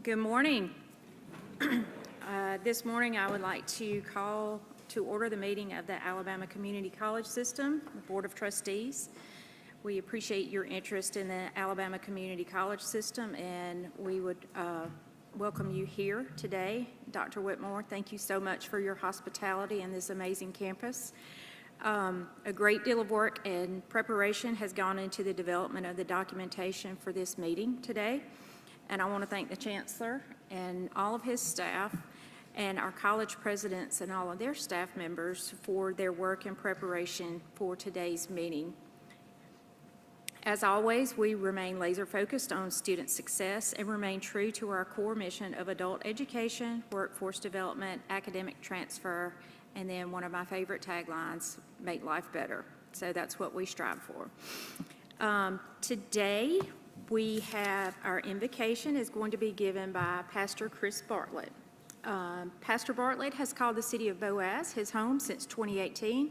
Good morning. This morning I would like to call to order the meeting of the Alabama Community College System, the Board of Trustees. We appreciate your interest in the Alabama Community College System, and we would welcome you here today. Dr. Whitmore, thank you so much for your hospitality in this amazing campus. A great deal of work and preparation has gone into the development of the documentation for this meeting today. And I want to thank the Chancellor and all of his staff and our college presidents and all of their staff members for their work and preparation for today's meeting. As always, we remain laser focused on student success and remain true to our core mission of adult education, workforce development, academic transfer, and then one of my favorite taglines, make life better. So that's what we strive for. Today, we have our invocation is going to be given by Pastor Chris Bartlett. Pastor Bartlett has called the city of Boaz his home since 2018,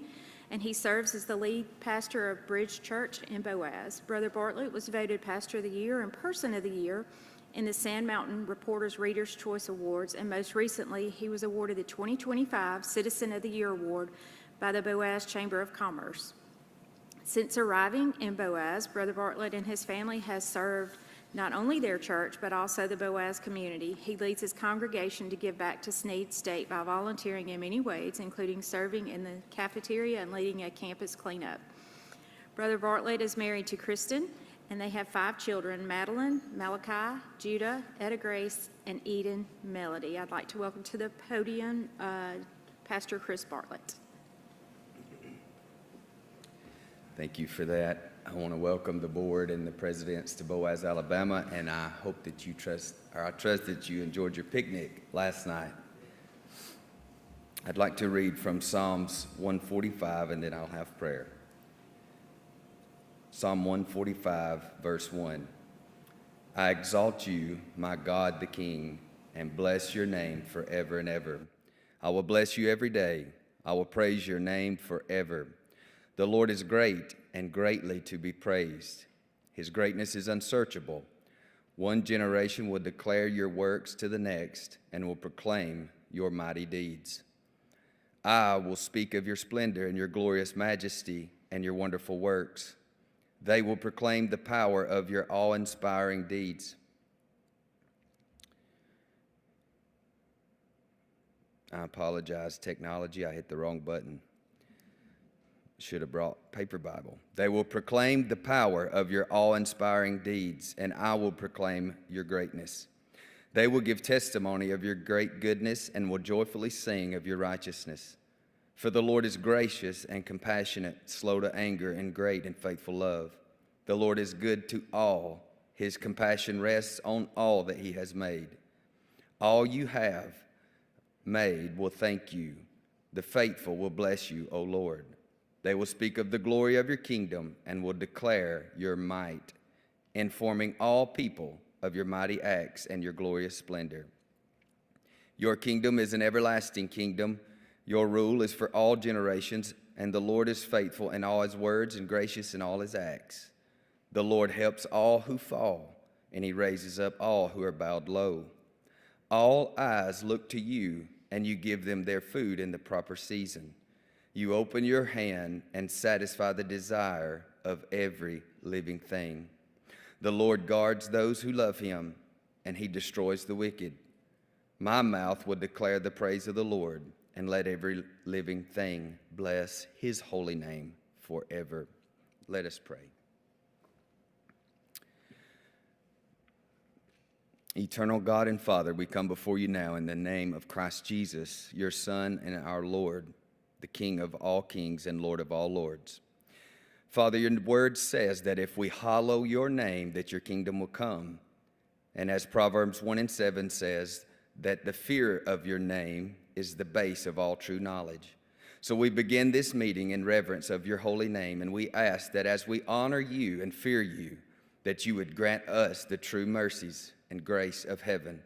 and he serves as the lead pastor of Bridge Church in Boaz. Brother Bartlett was voted Pastor of the Year and Person of the Year in the Sand Mountain Reporters Reader's Choice Awards, and most recently, he was awarded the 2025 Citizen of the Year Award by the Boaz Chamber of Commerce. Since arriving in Boaz, Brother Bartlett and his family has served not only their church, but also the Boaz community. He leads his congregation to give back to Snead State by volunteering in many ways, including serving in the cafeteria and leading a campus cleanup. Brother Bartlett is married to Kristen, and they have 5 children, Madeline, Malachi, Judah, Etta Grace, and Eden Melody. I'd like to welcome to the podium Pastor Chris Bartlett. Thank you for that. I want to welcome the board and the presidents to Boaz, Alabama, and I hope that I trust that you enjoyed your picnic last night. I'd like to read from Psalms 145, and then I'll have prayer. Psalm 145, verse 1. I exalt you, my God the King, and bless your name forever and ever. I will bless you every day. I will praise your name forever. The Lord is great and greatly to be praised. His greatness is unsearchable. One generation will declare your works to the next and will proclaim your mighty deeds. I will speak of your splendor and your glorious majesty and your wonderful works. They will proclaim the power of your awe-inspiring deeds. I apologize, technology, I hit the wrong button. Should have brought paper Bible. They will proclaim the power of your awe-inspiring deeds, and I will proclaim your greatness. They will give testimony of your great goodness and will joyfully sing of your righteousness. For the Lord is gracious and compassionate, slow to anger, and great in faithful love. The Lord is good to all. His compassion rests on all that he has made. All you have made will thank you. The faithful will bless you, O Lord. They will speak of the glory of your kingdom and will declare your might, informing all people of your mighty acts and your glorious splendor. Your kingdom is an everlasting kingdom. Your rule is for all generations, and the Lord is faithful in all his words and gracious in all his acts. The Lord helps all who fall, and he raises up all who are bowed low. All eyes look to you, and you give them their food in the proper season. You open your hand and satisfy the desire of every living thing. The Lord guards those who love him, and he destroys the wicked. My mouth will declare the praise of the Lord, and let every living thing bless his holy name forever. Let us pray. Eternal God and Father, we come before you now in the name of Christ Jesus, your Son and our Lord, the King of all kings and Lord of all lords. Father, your word says that if we hallow your name, that your kingdom will come. And as Proverbs 1:7 says, that the fear of your name is the base of all true knowledge. So we begin this meeting in reverence of your holy name, and we ask that as we honor you and fear you, that you would grant us the true mercies and grace of heaven.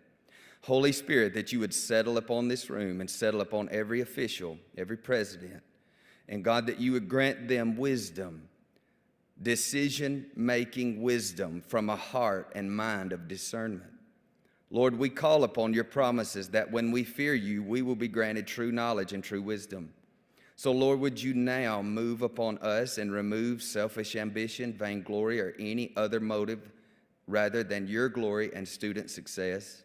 Holy Spirit, that you would settle upon this room and settle upon every official, every president. And God, that you would grant them wisdom, decision-making wisdom from a heart and mind of discernment. Lord, we call upon your promises that when we fear you, we will be granted true knowledge and true wisdom. So, Lord, would you now move upon us and remove selfish ambition, vainglory, or any other motive rather than your glory and student success?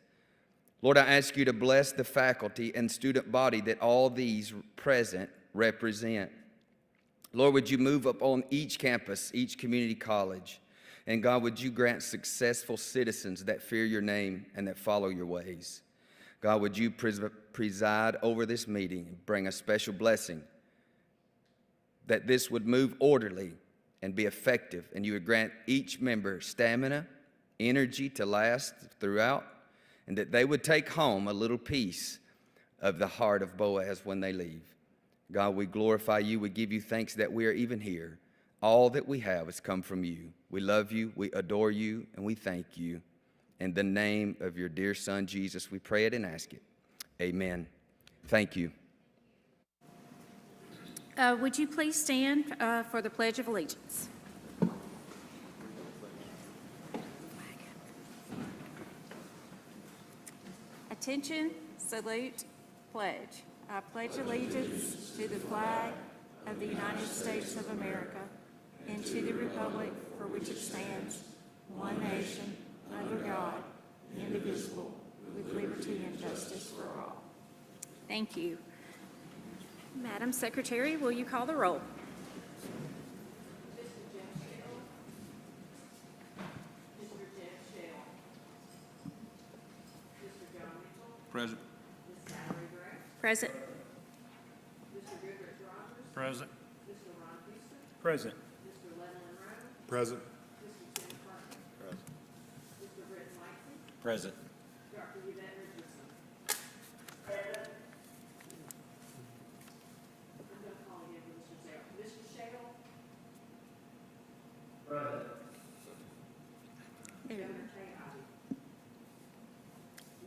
Lord, I ask you to bless the faculty and student body that all these present represent. Lord, would you move upon each campus, each community college? And God, would you grant successful citizens that fear your name and that follow your ways? God, would you preside over this meeting and bring a special blessing that this would move orderly and be effective, and you would grant each member stamina, energy to last throughout, and that they would take home a little piece of the heart of Boaz when they leave. God, we glorify you. We give you thanks that we are even here. All that we have has come from you. We love you, we adore you, and we thank you. In the name of your dear Son, Jesus, we pray it and ask it. Amen. Thank you. Would you please stand for the Pledge of Allegiance? Attention, salute, pledge. I pledge allegiance to the flag of the United States of America and to the republic for which it stands, one nation, under God, indivisible, with liberty and justice for all. Thank you. Madam Secretary, will you call the roll? Present. Present. Present. Present. Present. Present.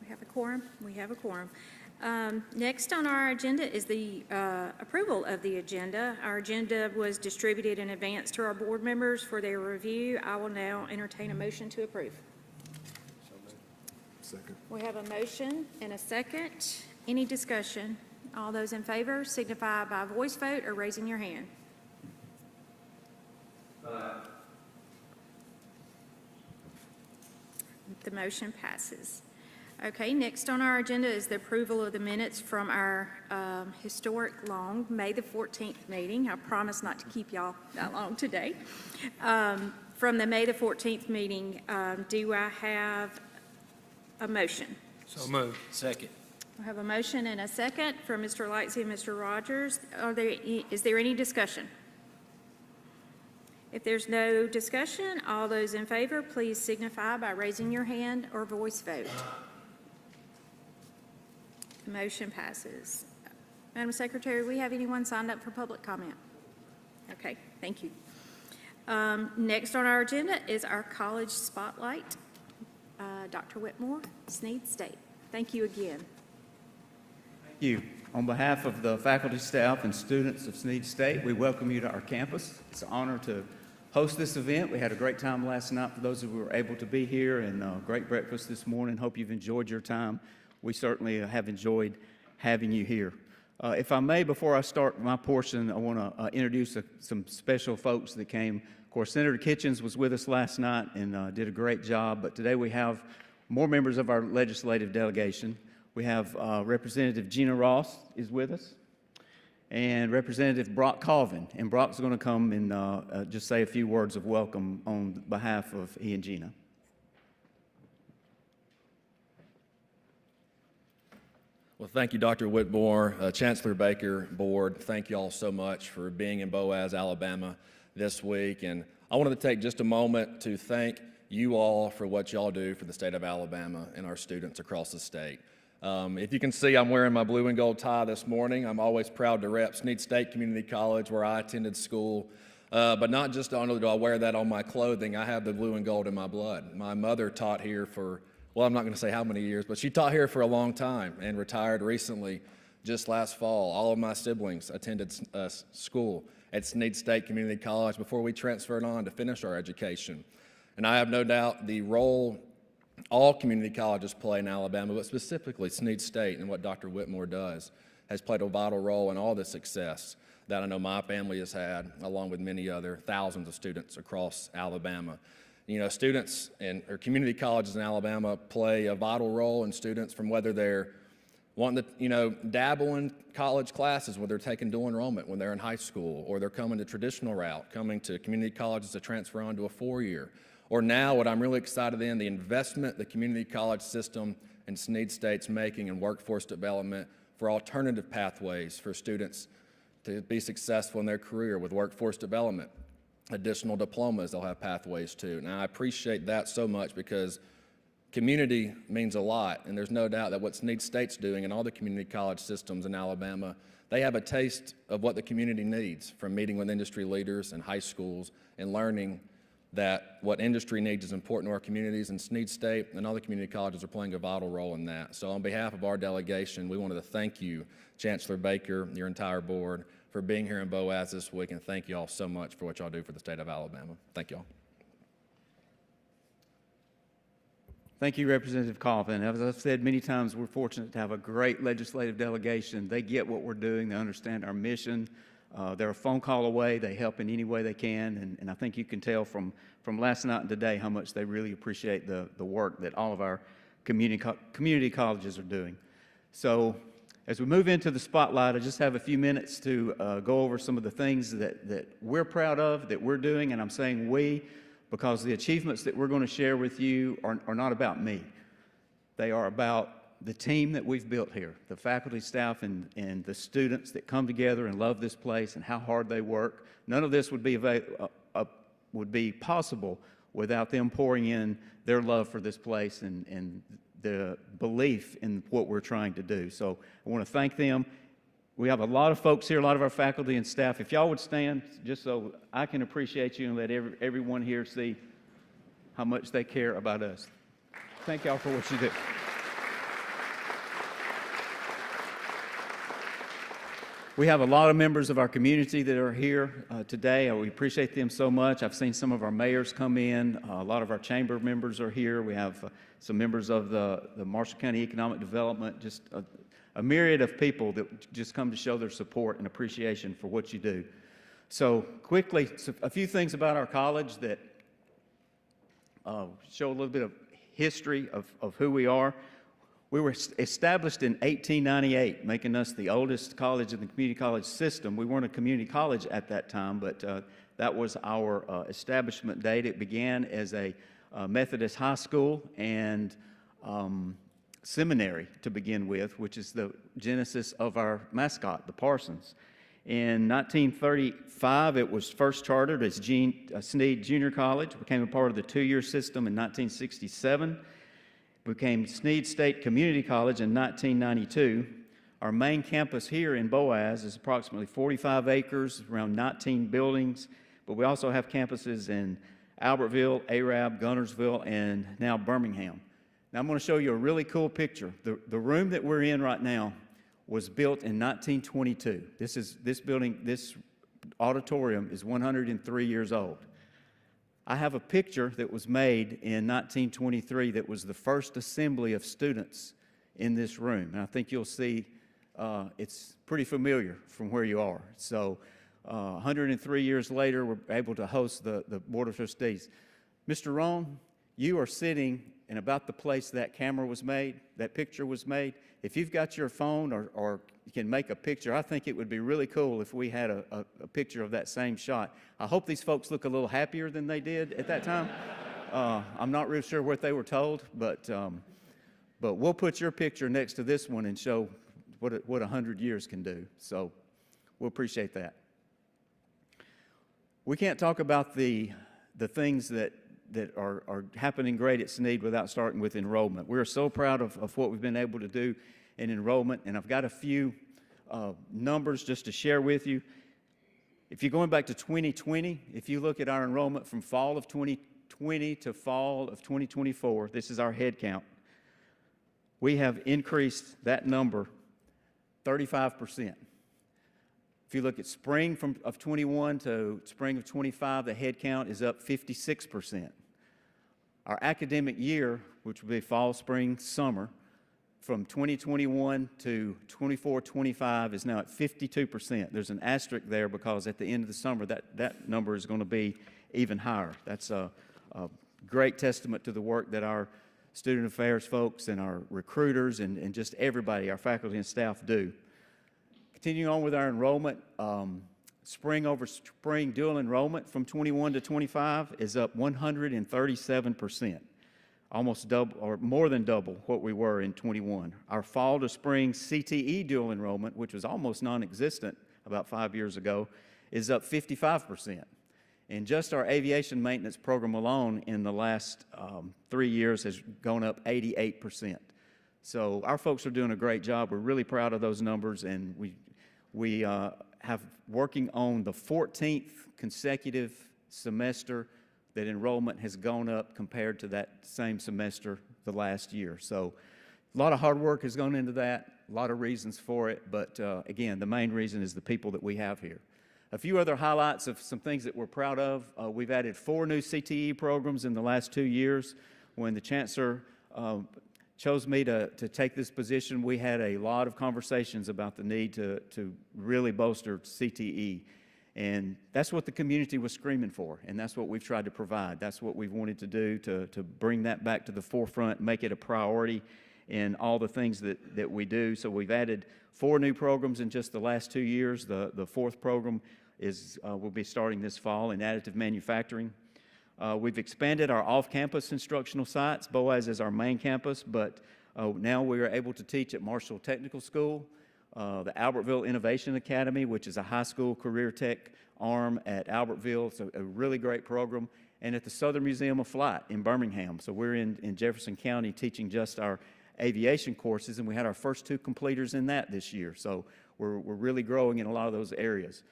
We have a quorum. We have a quorum. Next on our agenda is the approval of the agenda. Our agenda was distributed in advance to our board members for their review. I will now entertain a motion to approve. Second. We have a motion and a second. Any discussion? All those in favor signify by voice vote or raising your hand. The motion passes. Okay, next on our agenda is the approval of the minutes from our historic long May the 14th meeting. I promise not to keep y'all that long today. From the May the 14th meeting, do I have a motion? So moved. Second. I have a motion and a second from Mr. Lightsey and Mr. Rogers. Is there any discussion? If there's no discussion, all those in favor, please signify by raising your hand or voice vote. The motion passes. Madam Secretary, do we have anyone signed up for public comment? Okay, thank you. Next on our agenda is our college spotlight. Dr. Whitmore, Sneed State. Thank you again. Thank you. On behalf of the faculty, staff, and students of Sneed State, we welcome you to our campus. It's an honor to host this event. We had a great time last night for those who were able to be here, and a great breakfast this morning. Hope you've enjoyed your time. We certainly have enjoyed having you here. If I may, before I start my portion, I want to introduce some special folks that came. Of course, Senator Kitchens was with us last night and did a great job, but today we have more members of our legislative delegation. We have Representative Gina Ross is with us, and Representative Brock Colvin. And Brock's going to come and just say a few words of welcome on behalf of he and Gina. Well, thank you, Dr. Whitmore, Chancellor Baker, Board. Thank you all so much for being in Boaz, Alabama this week. And I wanted to take just a moment to thank you all for what y'all do for the state of Alabama and our students across the state. If you can see, I'm wearing my blue and gold tie this morning. I'm always proud to rep Sneed State Community College, where I attended school. But not just only do I wear that on my clothing, I have the blue and gold in my blood. My mother taught here for, well, I'm not going to say how many years, but she taught here for a long time and retired recently, just last fall. All of my siblings attended school at Sneed State Community College before we transferred on to finish our education. And I have no doubt the role all community colleges play in Alabama, but specifically Snead State and what Dr. Whitmore does has played a vital role in all the success that I know my family has had, along with many other thousands of students across Alabama. You know, students or community colleges in Alabama play a vital role in students from whether they're wanting to, dabble in college classes where they're taking dual enrollment when they're in high school, or they're coming the traditional route, coming to community colleges to transfer on to a 4-year. Or now, what I'm really excited in, the investment the community college system and Snead State's making in workforce development for alternative pathways for students to be successful in their career with workforce development. Additional diplomas they'll have pathways to. Now, I appreciate that so much because community means a lot, and there's no doubt that what Snead State's doing and all the community college systems in Alabama, they have a taste of what the community needs from meeting with industry leaders and high schools and learning that what industry needs is important to our communities, and Snead State and all the community colleges are playing a vital role in that. So on behalf of our delegation, we wanted to thank you, Chancellor Baker, your entire board, for being here in Boaz this week, and thank you all so much for what y'all do for the state of Alabama. Thank y'all. Thank you, Representative Coffin. As I've said many times, we're fortunate to have a great legislative delegation. They get what we're doing. They understand our mission. They're a phone call away. They help in any way they can. And I think you can tell from last night and today how much they really appreciate the work that all of our community colleges are doing. So as we move into the spotlight, I just have a few minutes to go over some of the things that we're proud of, that we're doing. And I'm saying we, because the achievements that we're going to share with you are not about me. They are about the team that we've built here, the faculty, staff, and the students that come together and love this place and how hard they work. None of this would be possible without them pouring in their love for this place and the belief in what we're trying to do. So I want to thank them. We have a lot of folks here, a lot of our faculty and staff. If y'all would stand, just so I can appreciate you and let everyone here see how much they care about us. Thank y'all for what you do. We have a lot of members of our community that are here today. We appreciate them so much. I've seen some of our mayors come in. A lot of our chamber members are here. We have some members of the Marshall County Economic Development, just a myriad of people that just come to show their support and appreciation for what you do. So quickly, a few things about our college that show a little bit of history of who we are. We were established in 1898, making us the oldest college in the community college system. We weren't a community college at that time, but that was our establishment date. It began as a Methodist high school and seminary to begin with, which is the genesis of our mascot, the Parsons. In 1935, it was first chartered as Snead Junior College, became a part of the two-year system in 1967. Became Snead State Community College in 1992. Our main campus here in Boaz is approximately 45 acres, around 19 buildings, but we also have campuses in Albertville, Arab, Gunnersville, and now Birmingham. Now I'm going to show you a really cool picture. The room that we're in right now was built in 1922. This auditorium is 103 years old. I have a picture that was made in 1923 that was the first assembly of students in this room. And I think you'll see it's pretty familiar from where you are. So 103 years later, we're able to host the Board of Trustees. Mr. Rohn, you are sitting in about the place that camera was made, that picture was made. If you've got your phone or you can make a picture, I think it would be really cool if we had a picture of that same shot. I hope these folks look a little happier than they did at that time. I'm not really sure what they were told, but we'll put your picture next to this one and show what 100 years can do. So we'll appreciate that. We can't talk about the things that are happening great at Snead without starting with enrollment. We're so proud of what we've been able to do in enrollment, and I've got a few numbers just to share with you. If you're going back to 2020, if you look at our enrollment from fall of 2020 to fall of 2024, this is our head count. We have increased that number 35%. If you look at spring of 21 to spring of 25, the head count is up 56%. Our academic year which will be fall, spring, summer, from 2021 to 24-25 is now at 52%. There's an asterisk there because at the end of the summer, that number is going to be even higher. That's a great testament to the work that our student affairs folks and our recruiters and just everybody, our faculty and staff do. Continuing on with our enrollment, spring over spring dual enrollment from 21 to 25 is up 137%. Almost double or more than double what we were in 21. Our fall to spring CTE dual enrollment, which was almost non-existent about 5 years ago, is up 55%. And just our aviation maintenance program alone in the last 3 years has gone up 88%. So our folks are doing a great job. We're really proud of those numbers, and we have working on the 14th consecutive semester that enrollment has gone up compared to that same semester the last year. So a lot of hard work has gone into that, a lot of reasons for it, but again, the main reason is the people that we have here. A few other highlights of some things that we're proud of. We've added 4 new CTE programs in the last 2 years. When the Chancellor chose me to take this position, we had a lot of conversations about the need to really bolster CTE. And that's what the community was screaming for, and that's what we've tried to provide. That's what we've wanted to do to bring that back to the forefront, make it a priority in all the things that we do. So we've added 4 new programs in just the last 2 years. The 4th program will be starting this fall in additive manufacturing. We've expanded our off-campus instructional sites. Boaz is our main campus, but now we are able to teach at Marshall Technical School, the Albertville Innovation Academy, which is a high school career tech arm at Albertville. It's a really great program. And at the Southern Museum of Flight in Birmingham. So we're in Jefferson County teaching just our aviation courses, and we had our first 2 completers in that this year. So we're really growing in a lot of those areas.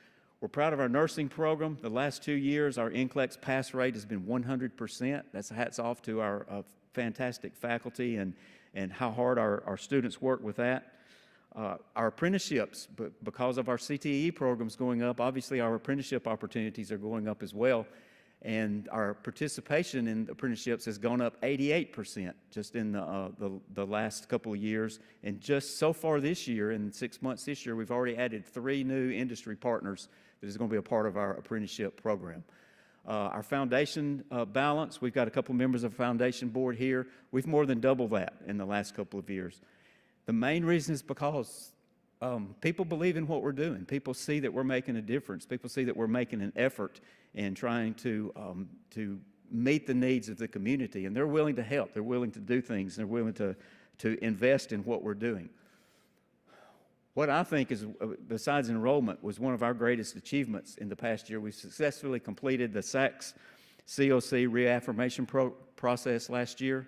We're proud of our nursing program. The last 2 years, our NCLEX pass rate has been 100%. That's hats off to our fantastic faculty and how hard our students work with that. Our apprenticeships, because of our CTE programs going up, obviously our apprenticeship opportunities are going up as well. And our participation in apprenticeships has gone up 88% just in the last couple of years. And just so far this year, in 6 months this year, we've already added 3 new industry partners that is going to be a part of our apprenticeship program. Our foundation balance, we've got a couple members of the foundation board here. We've more than doubled that in the last couple of years. The main reason is because people believe in what we're doing. People see that we're making a difference. People see that we're making an effort in trying to meet the needs of the community, and they're willing to help. They're willing to do things. They're willing to invest in what we're doing. What I think is, besides enrollment, was one of our greatest achievements in the past year. We successfully completed the ACCS COC reaffirmation process last year.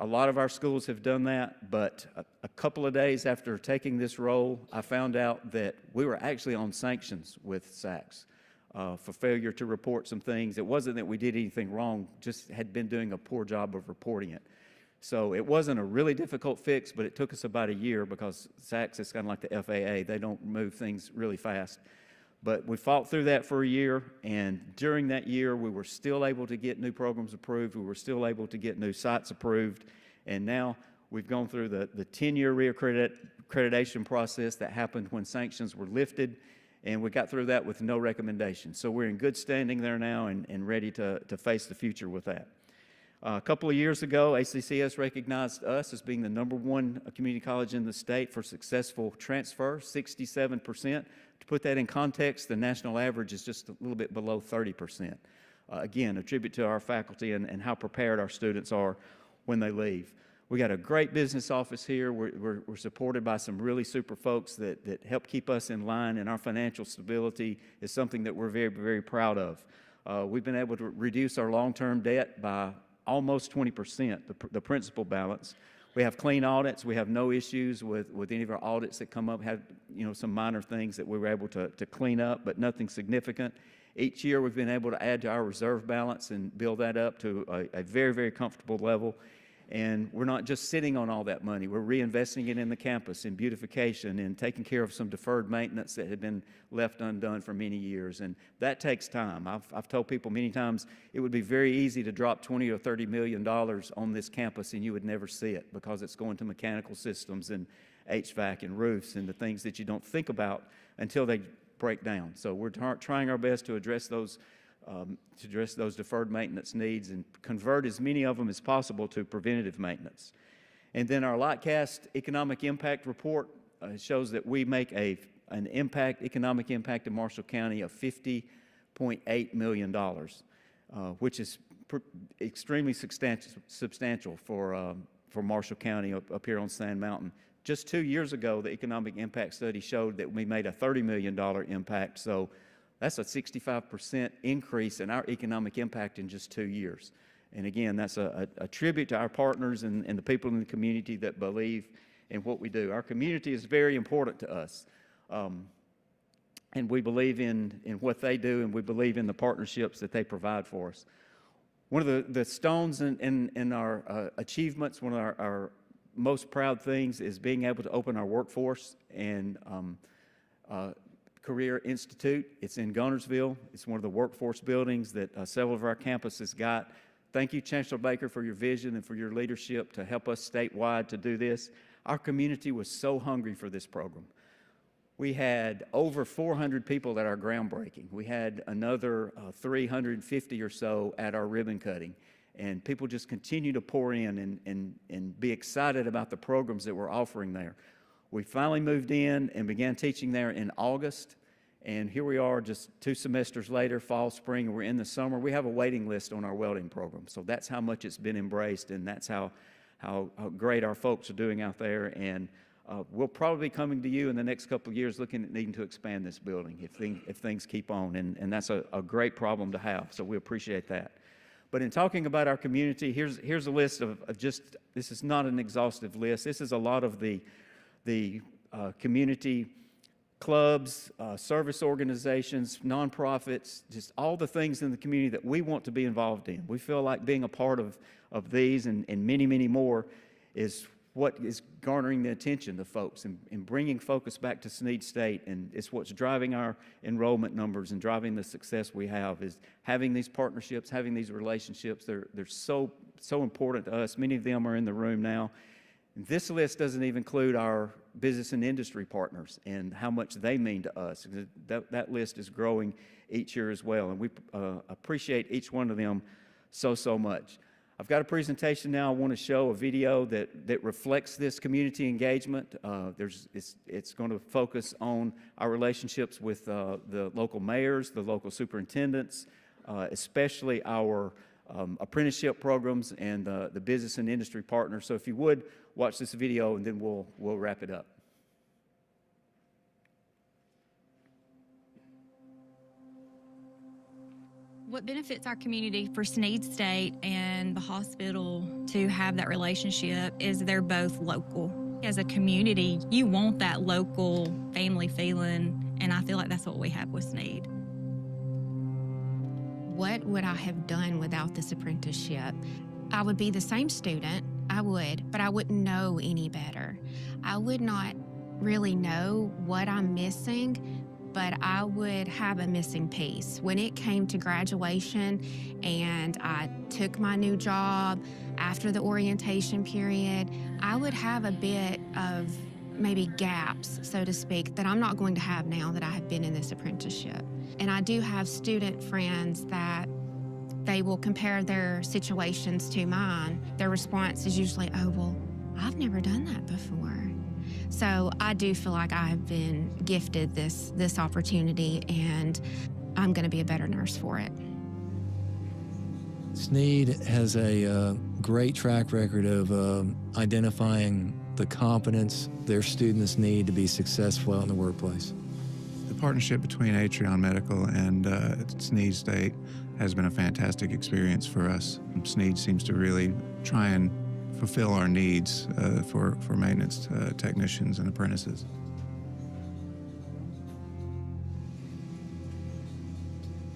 A lot of our schools have done that, but a couple of days after taking this role, I found out that we were actually on sanctions with SACS for failure to report some things. It wasn't that we did anything wrong, just had been doing a poor job of reporting it. So it wasn't a really difficult fix, but it took us about a year because SACS is kind of like the FAA. They don't move things really fast. But we fought through that for a year, and during that year, we were still able to get new programs approved. We were still able to get new sites approved, and now we've gone through the 10-year reaccreditation process that happened when sanctions were lifted, and we got through that with no recommendations. So we're in good standing there now and ready to face the future with that. A couple of years ago, ACCS recognized us as being the #1 community college in the state for successful transfer, 67%. To put that in context, the national average is just a little bit below 30%. Again, a tribute to our faculty and how prepared our students are when they leave. We got a great business office here. We're supported by some really super folks that help keep us in line, and our financial stability is something that we're very, very proud of. We've been able to reduce our long-term debt by almost 20%, the principal balance. We have clean audits. We have no issues with any of our audits that come up. Have some minor things that we were able to clean up, but nothing significant. Each year we've been able to add to our reserve balance and build that up to a very, very comfortable level. And we're not just sitting on all that money. We're reinvesting it in the campus, in beautification, and taking care of some deferred maintenance that had been left undone for many years. And that takes time. I've told people many times it would be very easy to drop $20 or $30 million on this campus and you would never see it, because it's going to mechanical systems and HVAC and roofs and the things that you don't think about until they break down. So we're trying our best to address those deferred maintenance needs and convert as many of them as possible to preventative maintenance. And then our Lightcast Economic Impact Report shows that we make an economic impact in Marshall County of $50.8 million, which is extremely substantial for Marshall County up here on Sand Mountain. Just 2 years ago, the economic impact study showed that we made a $30 million impact, so that's a 65% increase in our economic impact in just 2 years. And again, that's a tribute to our partners and the people in the community that believe in what we do. Our community is very important to us, and we believe in what they do, and we believe in the partnerships that they provide for us. One of the stones in our achievements, one of our most proud things is being able to open our workforce and Career Institute. It's in Gunnersville. It's one of the workforce buildings that several of our campuses got. Thank you, Chancellor Baker, for your vision and for your leadership to help us statewide to do this. Our community was so hungry for this program. We had over 400 people at our groundbreaking. We had another 350 or so at our ribbon cutting. And people just continue to pour in and be excited about the programs that we're offering there. We finally moved in and began teaching there in August, and here we are just 2 semesters later, fall, spring, and we're in the summer. We have a waiting list on our welding program, so that's how much it's been embraced, and that's how great our folks are doing out there. And we'll probably be coming to you in the next couple of years looking at needing to expand this building if things keep on, and that's a great problem to have, so we appreciate that. But in talking about our community, here's a list of just, this is not an exhaustive list. This is a lot of the community clubs, service organizations, nonprofits, just all the things in the community that we want to be involved in. We feel like being a part of these and many, many more is what is garnering the attention of folks and bringing focus back to Snead State, and it's what's driving our enrollment numbers and driving the success we have, is having these partnerships, having these relationships. They're so important to us. Many of them are in the room now. And this list doesn't even include our business and industry partners and how much they mean to us. That list is growing each year as well, and we appreciate each one of them so much. I've got a presentation now. I want to show a video that reflects this community engagement. It's going to focus on our relationships with the local mayors, the local superintendents, especially our apprenticeship programs and the business and industry partners. So if you would, watch this video and then we'll wrap it up. What benefits our community for Snead State and the hospital to have that relationship is they're both local. As a community, you want that local family feeling, and I feel like that's what we have with Snead. What would I have done without this apprenticeship? I would be the same student, I would, but I wouldn't know any better. I would not really know what I'm missing, but I would have a missing piece. When it came to graduation and I took my new job after the orientation period, I would have a bit of maybe gaps, so to speak, that I'm not going to have now that I have been in this apprenticeship. And I do have student friends that they will compare their situations to mine. Their response is usually, oh, well, I've never done that before. So I do feel like I've been gifted this opportunity, and I'm going to be a better nurse for it. Snead has a great track record of identifying the competence their students need to be successful out in the workplace. The partnership between Atrion Medical and Snead State has been a fantastic experience for us. Snead seems to really try and fulfill our needs for maintenance technicians and apprentices.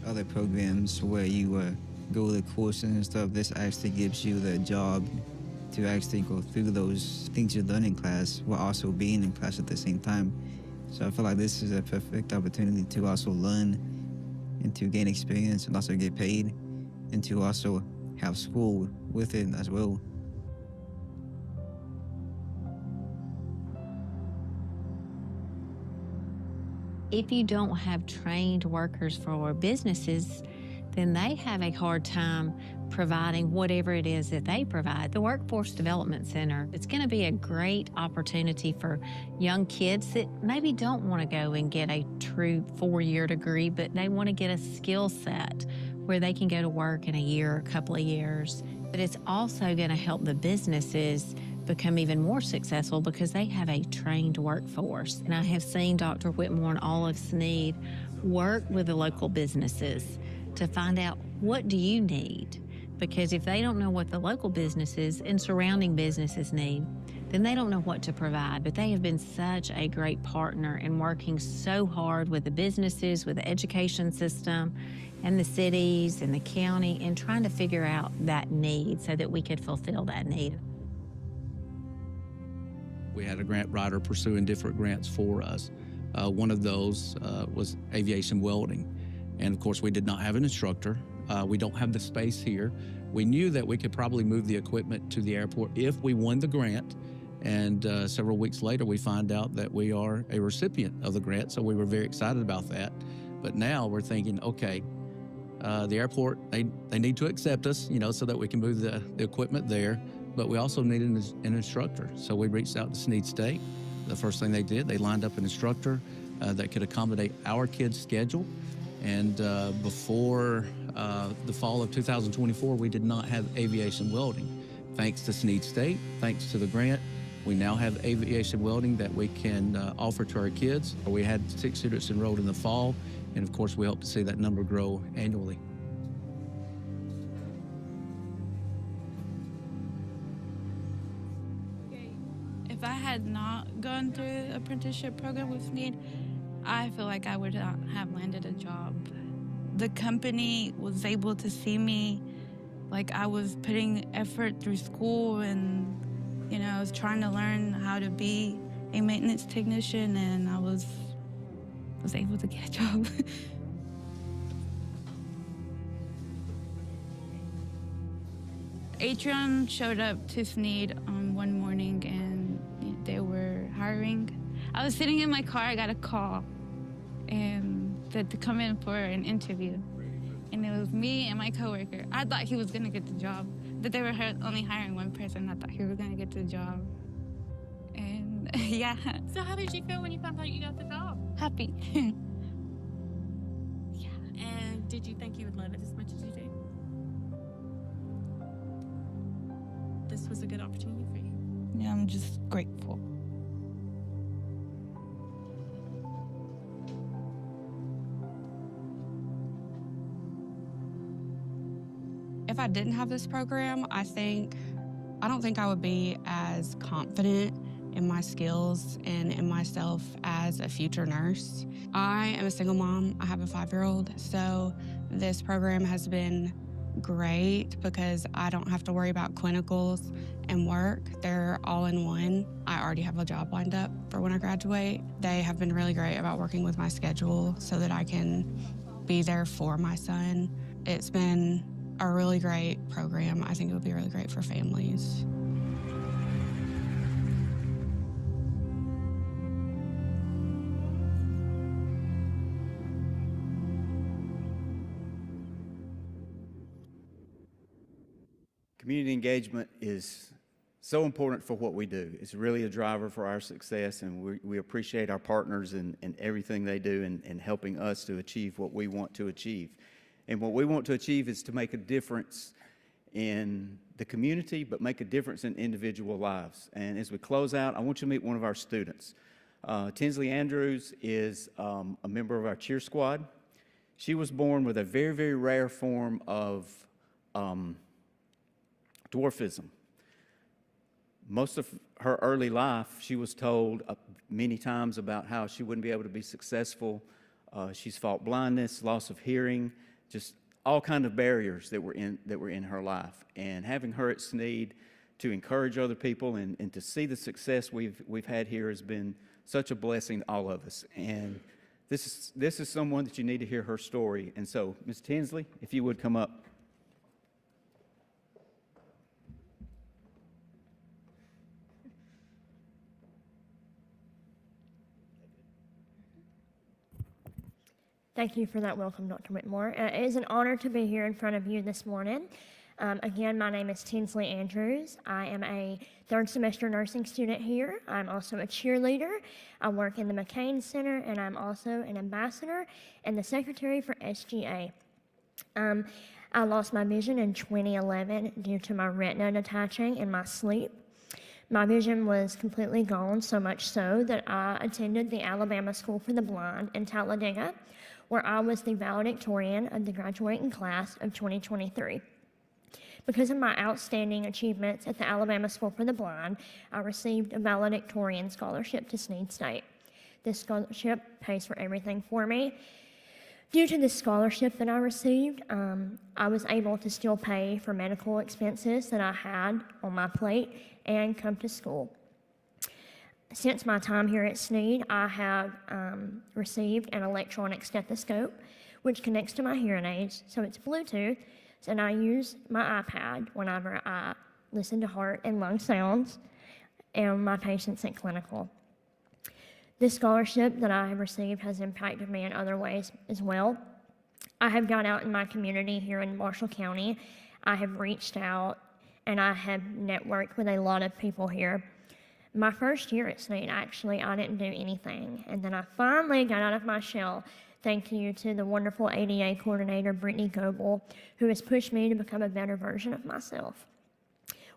Other programs where you go to courses and stuff, this actually gives you the job to actually go through those things you learn in class while also being in class at the same time. So I feel like this is a perfect opportunity to also learn and to gain experience and also get paid and to also have school with it as well. If you don't have trained workers for businesses, then they have a hard time providing whatever it is that they provide. The Workforce Development Center, it's going to be a great opportunity for young kids that maybe don't want to go and get a true 4-year degree, but they want to get a skill set where they can go to work in a year or a couple of years. But it's also going to help the businesses become even more successful because they have a trained workforce. And I have seen Dr. Whitmore and all of Snead work with the local businesses to find out, what do you need? Because if they don't know what the local businesses and surrounding businesses need, then they don't know what to provide. But they have been such a great partner in working so hard with the businesses, with the education system, and the cities and the county, and trying to figure out that need so that we could fulfill that need. We had a grant writer pursuing different grants for us. One of those was aviation welding. And of course, we did not have an instructor. We don't have the space here. We knew that we could probably move the equipment to the airport if we won the grant. And several weeks later, we find out that we are a recipient of the grant. So we were very excited about that. But now we're thinking, okay, the airport, they need to accept us, so that we can move the equipment there. But we also need an instructor. So we reached out to Snead State. The first thing they did, they lined up an instructor that could accommodate our kids' schedule. And before the fall of 2024, we did not have aviation welding. Thanks to Snead State, thanks to the grant, we now have aviation welding that we can offer to our kids. We had 6 students enrolled in the fall, and of course, we hope to see that number grow annually. If I had not gone through the apprenticeship program with Snead, I feel like I would not have landed a job. The company was able to see me like I was putting effort through school, and I was trying to learn how to be a maintenance technician, and I was able to get a job. Atrion showed up to Snead one morning, and they were hiring. I was sitting in my car, I got a call, and said to come in for an interview. And it was me and my coworker. I thought he was gonna get the job, but they were only hiring one person. I thought he was gonna get the job. And yeah. So how did you feel when you found out you got the job? Happy. Yeah. And did you think you would love it as much as you do? This was a good opportunity for you. Yeah, I'm just grateful. If I didn't have this program, I don't think I would be as confident in my skills and in myself as a future nurse. I am a single mom. I have a 5-year-old, so this program has been great because I don't have to worry about clinicals and work. They're all in one. I already have a job lined up for when I graduate. They have been really great about working with my schedule so that I can be there for my son. It's been a really great program. I think it would be really great for families. Community engagement is so important for what we do. It's really a driver for our success, and we appreciate our partners and everything they do in helping us to achieve what we want to achieve. And what we want to achieve is to make a difference in the community, but make a difference in individual lives. And as we close out, I want you to meet one of our students. Tinsley Andrews is a member of our cheer squad. She was born with a very, very rare form of dwarfism. Most of her early life, she was told many times about how she wouldn't be able to be successful. She's fought blindness, loss of hearing, just all kind of barriers that were in her life. And having her at Snead to encourage other people, and to see the success we've had here has been such a blessing to all of us. And this is someone that you need to hear her story. And so, Ms. Tinsley, if you would come up. Thank you for that welcome, Dr. Whitmore. It is an honor to be here in front of you this morning. Again, my name is Tinsley Andrews. I am a third semester nursing student here. I'm also a cheerleader. I work in the McCain Center, and I'm also an ambassador and the secretary for SGA. I lost my vision in 2011 due to my retina detaching in my sleep. My vision was completely gone, so much so that I attended the Alabama School for the Blind in Talladega, where I was the valedictorian of the graduating class of 2023. Because of my outstanding achievements at the Alabama School for the Blind, I received a valedictorian scholarship to Snead State. This scholarship pays for everything for me. Due to this scholarship that I received, I was able to still pay for medical expenses that I had on my plate and come to school. Since my time here at Snead, I have received an electronic stethoscope, which connects to my hearing aids, so it's Bluetooth, and I use my iPad whenever I listen to heart and lung sounds and my patients at clinical. This scholarship that I have received has impacted me in other ways as well. I have gone out in my community here in Marshall County. I have reached out and I have networked with a lot of people here. My first year at Snead, actually, I didn't do anything. And then I finally got out of my shell, thank you to the wonderful ADA coordinator, Brittany Goebel, who has pushed me to become a better version of myself.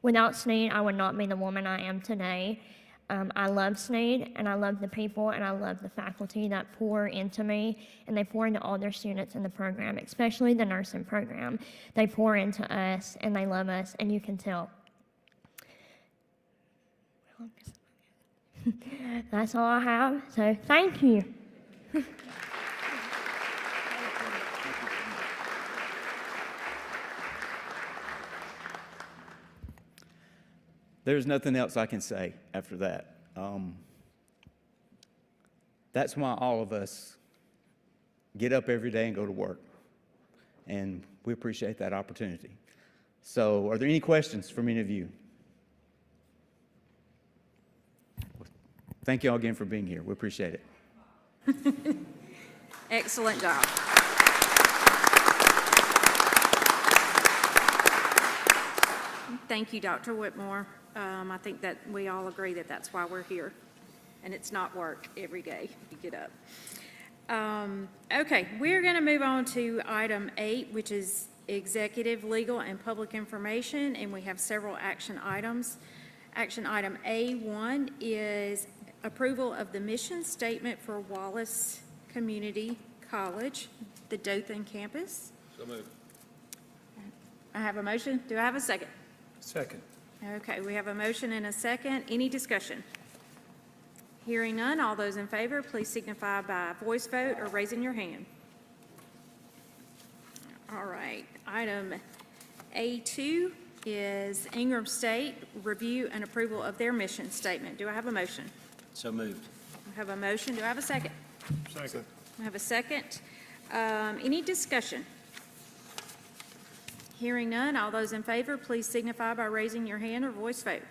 Without Snead, I would not be the woman I am today. I love Snead, and I love the people, and I love the faculty that pour into me, and they pour into all their students in the program, especially the nursing program. They pour into us, and they love us, and you can tell. That's all I have, so thank you. There's nothing else I can say after that. That's why all of us get up every day and go to work, and we appreciate that opportunity. So, are there any questions from any of you? Thank you all again for being here. We appreciate it. Excellent job. Thank you, Dr. Whitmore. I think that we all agree that that's why we're here, and it's not work every day you get up. Okay, we're going to move on to item 8, which is executive, legal, and public information, and we have several action items. Action item A1 is approval of the mission statement for Wallace Community College, the Dothan campus. So moved. I have a motion. Do I have a second? Second. Okay, we have a motion and a second. Any discussion? Hearing none, all those in favor, please signify by voice vote or raising your hand. All right, item A2 is Ingram State, review and approval of their mission statement. Do I have a motion? So moved. I have a motion. Do I have a second? Second. I have a second. Any discussion? Hearing none, all those in favor, please signify by raising your hand or voice vote.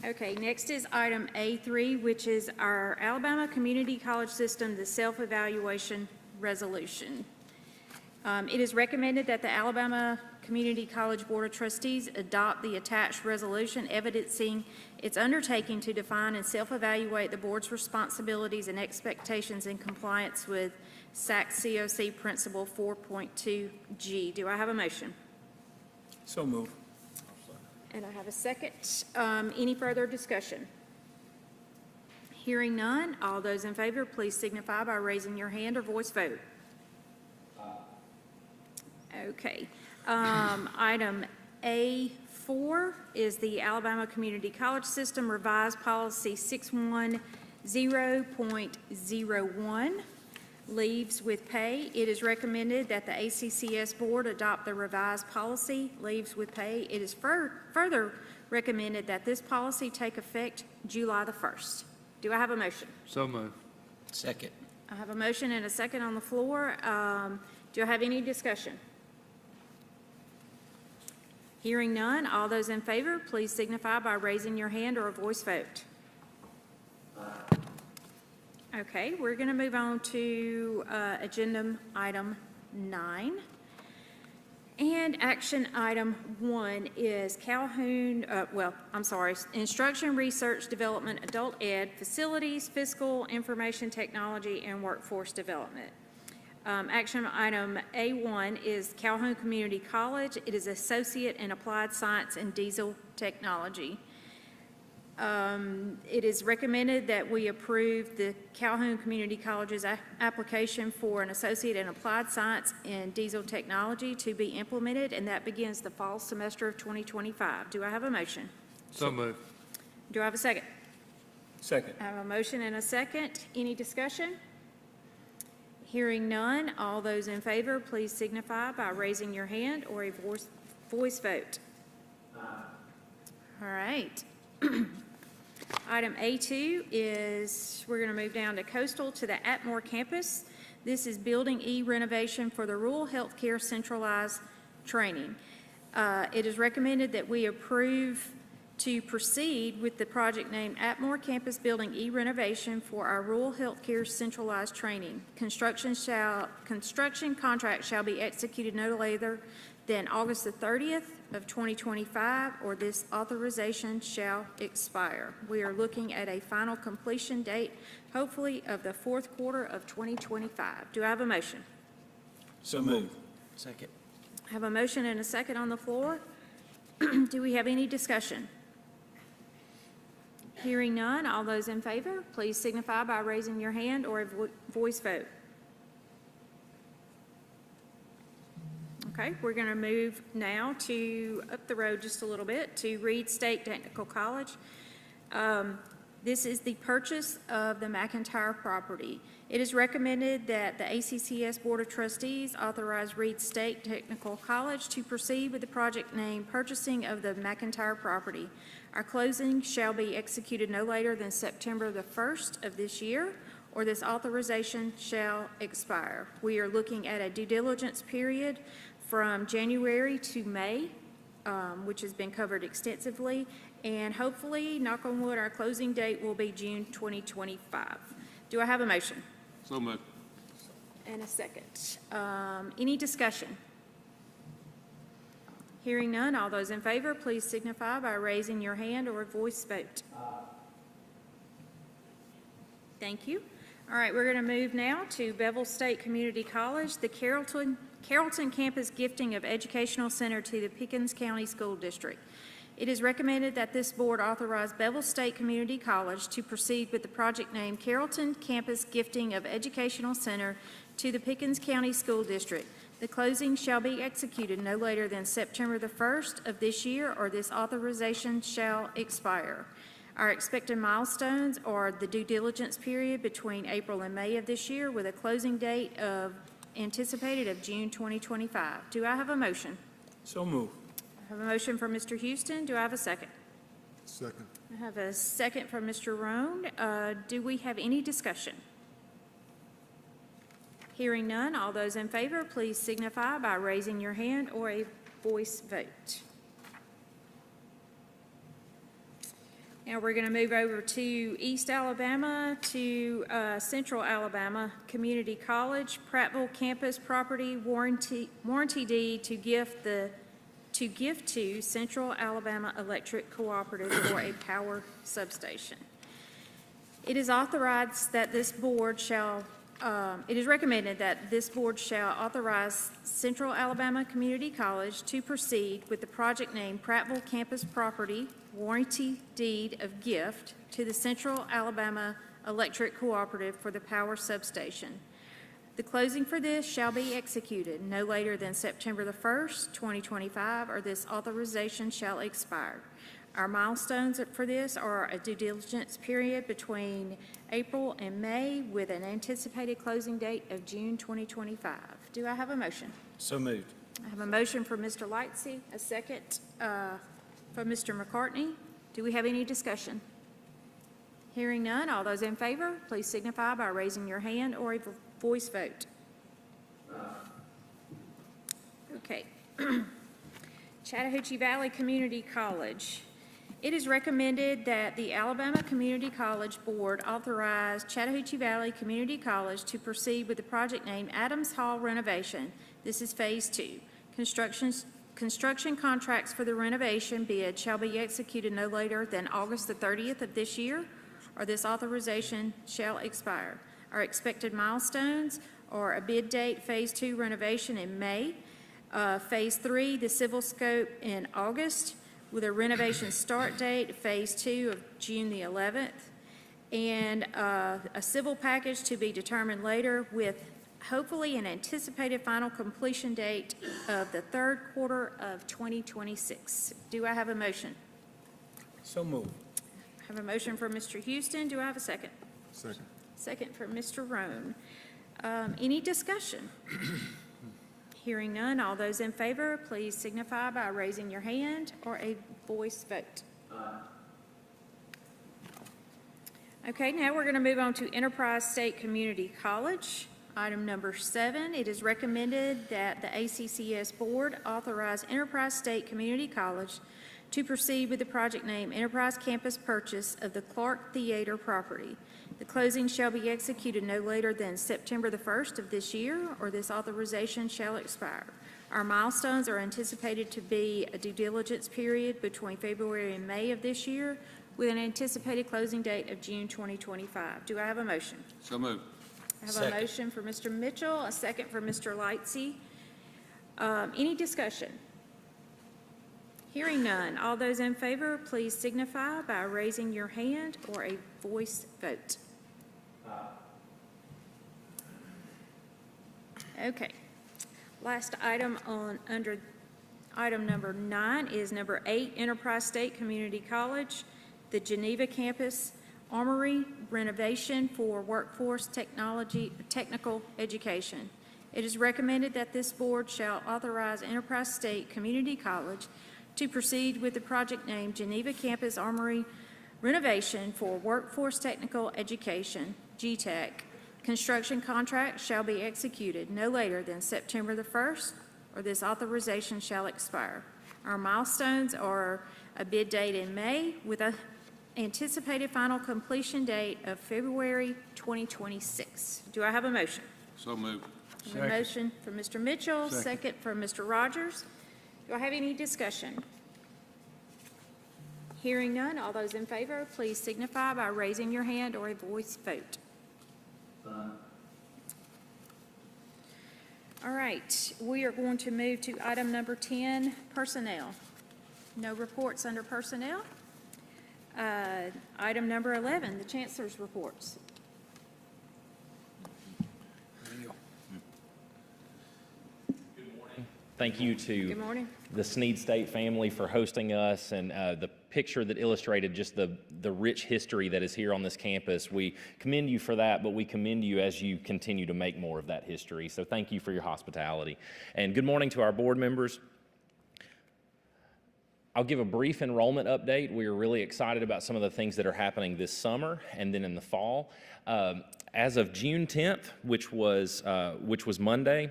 Okay, next is item A3, which is our Alabama Community College System, the self-evaluation resolution. It is recommended that the Alabama Community College Board of Trustees adopt the attached resolution evidencing its undertaking to define and self-evaluate the board's responsibilities and expectations in compliance with ACCS Principle 4.2G. Do I have a motion? So moved. And I have a second. Any further discussion? Hearing none, all those in favor, please signify by raising your hand or voice vote. Okay. Item A4 is the Alabama Community College System revised policy 610.01. Leaves with pay. It is recommended that the ACCS Board adopt the revised policy, leaves with pay. It is further recommended that this policy take effect July the 1st. Do I have a motion? So moved. Second. I have a motion and a second on the floor. Do I have any discussion? Hearing none, all those in favor, please signify by raising your hand or a voice vote. Okay, we're going to move on to agenda item 9. And action item 1 is Instruction, Research, Development, Adult Ed, Facilities, Fiscal, Information Technology, and Workforce Development. Action item A1 is Calhoun Community College. It is Associate in Applied Science and Diesel Technology. It is recommended that we approve the Calhoun Community College's application for an Associate in Applied Science and Diesel Technology to be implemented, and that begins the fall semester of 2025. Do I have a motion? So moved. Do I have a second? Second. I have a motion and a second. Any discussion? Hearing none, all those in favor, please signify by raising your hand or a voice vote. All right. Item A2 is, we're going to move down to Coastal to the Atmore campus. This is Building E renovation for the Rural Healthcare Centralized Training. It is recommended that we approve to proceed with the project named Atmore Campus Building E renovation for our Rural Healthcare Centralized Training. Construction contract shall be executed no later than August the 30th of 2025, or this authorization shall expire. We are looking at a final completion date, hopefully of the fourth quarter of 2025. Do I have a motion? So moved. Second. I have a motion and a second on the floor. Do we have any discussion? Hearing none, all those in favor, please signify by raising your hand or a voice vote. Okay, we're going to move now to up the road just a little bit to Reed State Technical College. This is the purchase of the McIntyre property. It is recommended that the ACCS Board of Trustees authorize Reed State Technical College to proceed with the project named purchasing of the McIntyre property. Our closing shall be executed no later than September the 1st of this year, or this authorization shall expire. We are looking at a due diligence period from January to May, which has been covered extensively, and hopefully, knock on wood, our closing date will be June 2025. Do I have a motion? So moved. And a second. Any discussion? Hearing none, all those in favor, please signify by raising your hand or a voice vote. Thank you. All right, we're going to move now to Bevel State Community College, the Carrollton Campus Gifting of Educational Center to the Pickens County School District. It is recommended that this board authorize Bevel State Community College to proceed with the project named Carrollton Campus Gifting of Educational Center to the Pickens County School District. The closing shall be executed no later than September the 1st of this year, or this authorization shall expire. Our expected milestones are the due diligence period between April and May of this year, with a closing date anticipated of June 2025. Do I have a motion? So moved. I have a motion from Mr. Houston. Do I have a second? Second. I have a second from Mr. Roan. Do we have any discussion? Hearing none, all those in favor, please signify by raising your hand or a voice vote. Now we're going to move over to East Alabama to Central Alabama Community College, Prattville Campus Property Warranty Deed to gift to Central Alabama Electric Cooperative for a power substation. It is authorized that this board shall. It is recommended that this board shall authorize Central Alabama Community College to proceed with the project named Prattville Campus Property Warranty Deed of Gift to the Central Alabama Electric Cooperative for the power substation. The closing for this shall be executed no later than September the 1st, 2025, or this authorization shall expire. Our milestones for this are a due diligence period between April and May with an anticipated closing date of June 2025. Do I have a motion? So moved. I have a motion for Mr. Lightsey, a second from Mr. McCartney. Do we have any discussion? Hearing none, all those in favor, please signify by raising your hand or a voice vote. Okay. Chattahoochee Valley Community College. It is recommended that the Alabama Community College Board authorize Chattahoochee Valley Community College to proceed with the project named Adams Hall renovation. This is Phase 2. Construction contracts for the renovation bid shall be executed no later than August the 30th of this year, or this authorization shall expire. Our expected milestones are a bid date, Phase 2 renovation in May, Phase 3, the civil scope in August, with a renovation start date, Phase 2 of June the 11th, and a civil package to be determined later with hopefully an anticipated final completion date of the third quarter of 2026. Do I have a motion? So moved. I have a motion for Mr. Houston. Do I have a second? Second. Second for Mr. Roan. Any discussion? Hearing none, all those in favor, please signify by raising your hand or a voice vote. Okay, now we're going to move on to Enterprise State Community College. Item number 7, it is recommended that the ACCS Board authorize Enterprise State Community College to proceed with the project name Enterprise Campus purchase of the Clark Theater property. The closing shall be executed no later than September the 1st of this year, or this authorization shall expire. Our milestones are anticipated to be a due diligence period between February and May of this year, with an anticipated closing date of June 2025. Do I have a motion? So moved. I have a motion for Mr. Mitchell, a second for Mr. Lightsey. Any discussion? Hearing none, all those in favor, please signify by raising your hand or a voice vote. Okay. Last item under item number 9 is number 8, Enterprise State Community College, the Geneva Campus Armory renovation for workforce technical education. It is recommended that this board shall authorize Enterprise State Community College to proceed with the project named Geneva Campus Armory renovation for workforce technical education, GTEC. Construction contract shall be executed no later than September the 1st, or this authorization shall expire. Our milestones are a bid date in May with a anticipated final completion date of February 2026. Do I have a motion? So moved. I have a motion for Mr. Mitchell, second for Mr. Rogers. Do I have any discussion? Hearing none, all those in favor, please signify by raising your hand or a voice vote. All right, we are going to move to item number 10, personnel. No reports under personnel. Item number 11, the chancellor's reports. Thank you to Good morning. the Sneed State family for hosting us, and the picture that illustrated just the rich history that is here on this campus. We commend you for that, but we commend you as you continue to make more of that history. So thank you for your hospitality. And good morning to our board members. I'll give a brief enrollment update. We are really excited about some of the things that are happening this summer and then in the fall. As of June 10th, which was Monday,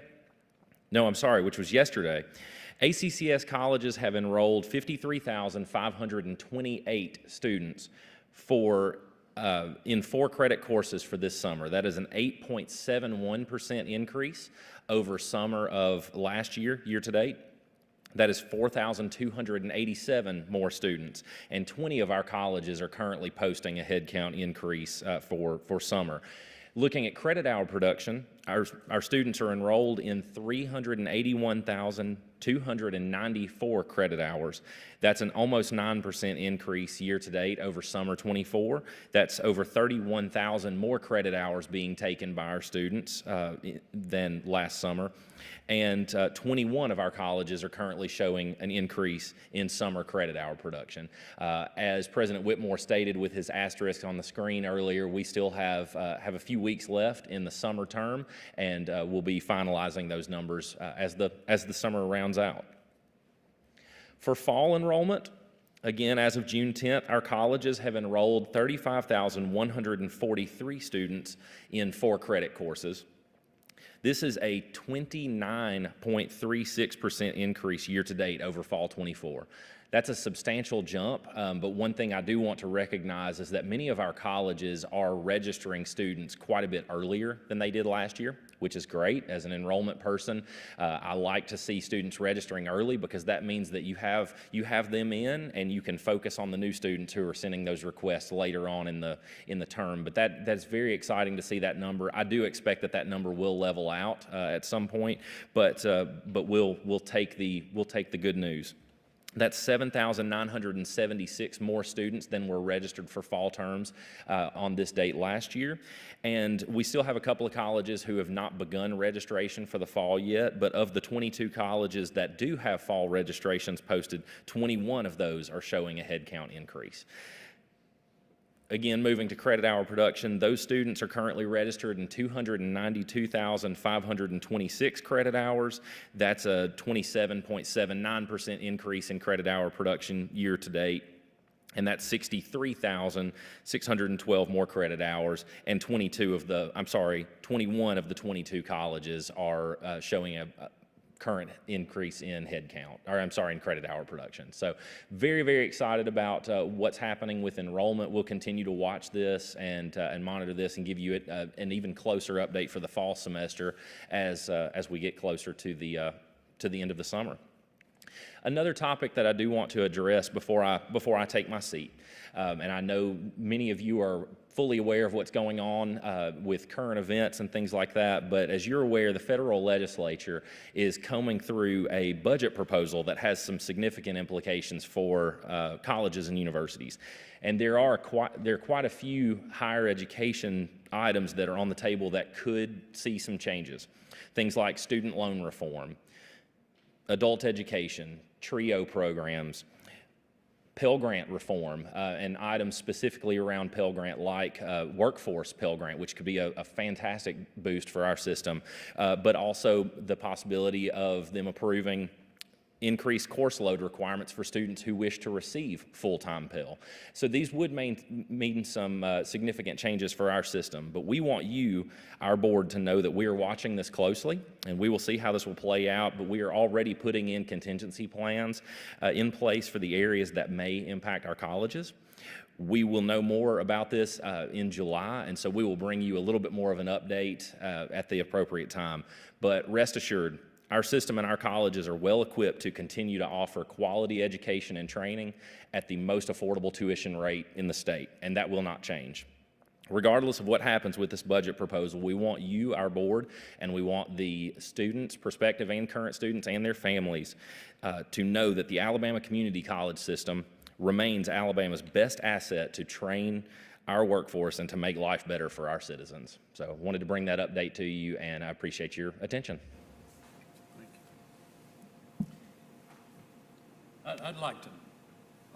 no, I'm sorry, which was yesterday, ACCS colleges have enrolled 53,528 students in 4 credit courses for this summer. That is an 8.71% increase over summer of last year, year to date. That is 4,287 more students, and 20 of our colleges are currently posting a headcount increase for summer. Looking at credit hour production, our students are enrolled in 381,000 294 credit hours. That's an almost 9% increase year to date over summer 24. That's over 31,000 more credit hours being taken by our students than last summer. And 21 of our colleges are currently showing an increase in summer credit hour production. As President Whitmore stated with his asterisk on the screen earlier, we still have a few weeks left in the summer term, and we'll be finalizing those numbers as the summer rounds out. For fall enrollment, again, as of June 10th, our colleges have enrolled 35,143 students in 4 credit courses. This is a 29.36% increase year to date over fall 24. That's a substantial jump, but one thing I do want to recognize is that many of our colleges are registering students quite a bit earlier than they did last year, which is great. As an enrollment person, I like to see students registering early because that means that you have them in and you can focus on the new students who are sending those requests later on in the term. But that's very exciting to see that number. I do expect that number will level out at some point, but we'll take the good news. That's 7,976 more students than were registered for fall terms on this date last year. And we still have a couple of colleges who have not begun registration for the fall yet, but of the 22 colleges that do have fall registrations posted, 21 of those are showing a headcount increase. Again, moving to credit hour production, those students are currently registered in 292,526 credit hours. That's a 27.79% increase in credit hour production year to date. And that's 63,612 more credit hours, and 21 of the 22 colleges are showing a current increase in headcount, in credit hour production. So very, very excited about what's happening with enrollment. We'll continue to watch this and monitor this and give you an even closer update for the fall semester as we get closer to the end of the summer. Another topic that I do want to address before I take my seat, and I know many of you are fully aware of what's going on with current events and things like that, but as you're aware, the federal legislature is combing through a budget proposal that has some significant implications for colleges and universities. And there are quite a few higher education items that are on the table that could see some changes. Things like student loan reform, adult education, TRIO programs, Pell Grant reform, and items specifically around Pell Grant like workforce Pell Grant, which could be a fantastic boost for our system, but also the possibility of them approving increased course load requirements for students who wish to receive full-time Pell. So these would mean some significant changes for our system, but we want you, our board, to know that we are watching this closely, and we will see how this will play out, but we are already putting in contingency plans in place for the areas that may impact our colleges. We will know more about this in July, and so we will bring you a little bit more of an update at the appropriate time. But rest assured, our system and our colleges are well equipped to continue to offer quality education and training at the most affordable tuition rate in the state, and that will not change. Regardless of what happens with this budget proposal, we want you, our board, and we want the students, prospective and current students, and their families to know that the Alabama Community College system remains Alabama's best asset to train our workforce and to make life better for our citizens. So I wanted to bring that update to you, and I appreciate your attention. I'd like to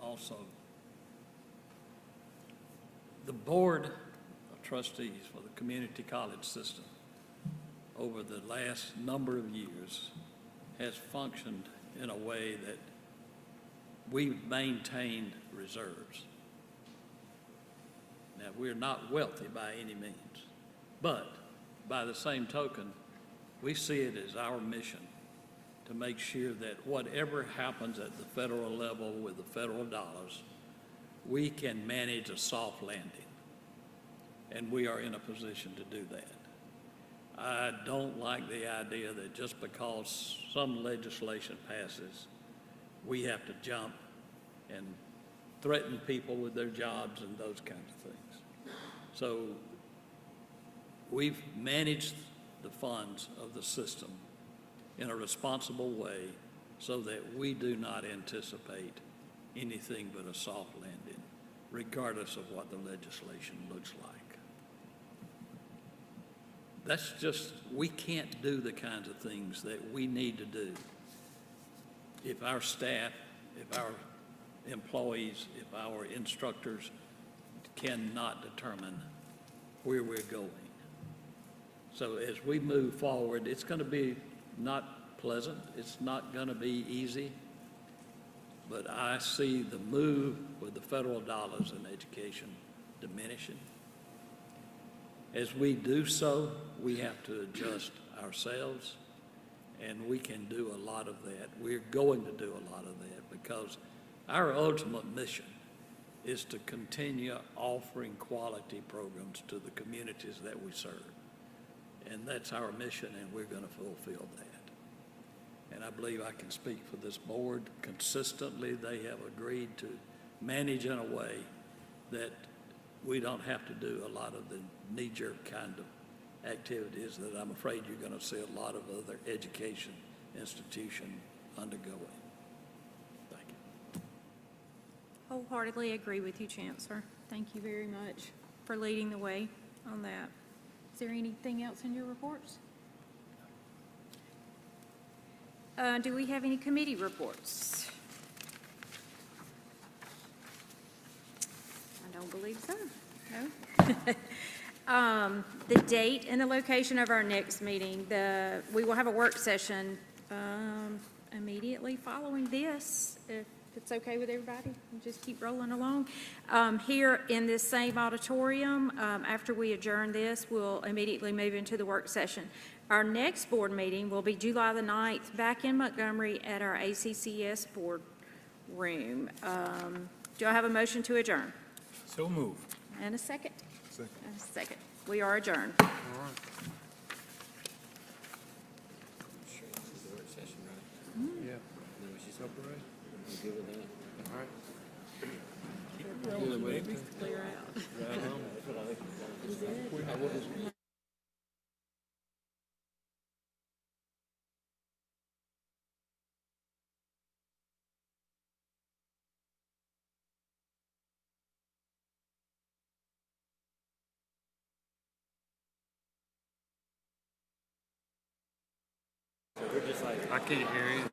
also, the Board of Trustees for the Community College System over the last number of years has functioned in a way that we've maintained reserves. Now, we're not wealthy by any means, but by the same token, we see it as our mission to make sure that whatever happens at the federal level with the federal dollars, we can manage a soft landing. And we are in a position to do that. I don't like the idea that just because some legislation passes, we have to jump and threaten people with their jobs and those kinds of things. So we've managed the funds of the system in a responsible way so that we do not anticipate anything but a soft landing, regardless of what the legislation looks like. That's just, we can't do the kinds of things that we need to do if our staff, if our employees, if our instructors cannot determine where we're going. So as we move forward, it's going to be not pleasant. It's not going to be easy. But I see the move with the federal dollars in education diminishing. As we do so, we have to adjust ourselves, and we can do a lot of that. We're going to do a lot of that because our ultimate mission is to continue offering quality programs to the communities that we serve. And that's our mission, and we're going to fulfill that. And I believe I can speak for this board. Consistently, they have agreed to manage in a way that we don't have to do a lot of the knee-jerk kind of activities that I'm afraid you're going to see a lot of other education institutions undergoing. Thank you. Wholeheartedly agree with you, Chancellor. Thank you very much for leading the way on that. Is there anything else in your reports? Do we have any committee reports? I don't believe so. No. The date and the location of our next meeting. We will have a work session immediately following this, if it's okay with everybody. We'll just keep rolling along. Here in this same auditorium, after we adjourn this, we'll immediately move into the work session. Our next board meeting will be July the 9th, back in Montgomery at our ACCS board room. Do I have a motion to adjourn? So moved. And a second? Second. And a second. We are adjourned. All right. Yeah. All right. Rolling, baby. Clear out. You good? I can't hear you.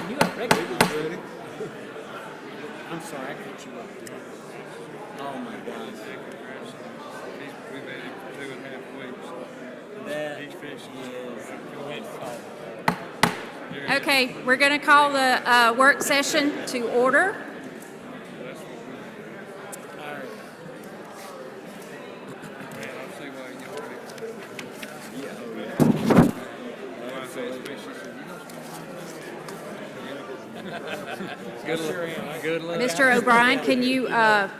You got ready. I'm sorry, I cut you off. Oh my gosh. We've had him for 2.5 weeks. That He's fishing. is. Okay, we're going to call the work session to order. Good luck. Good luck. Mr. O'Brien, can you, our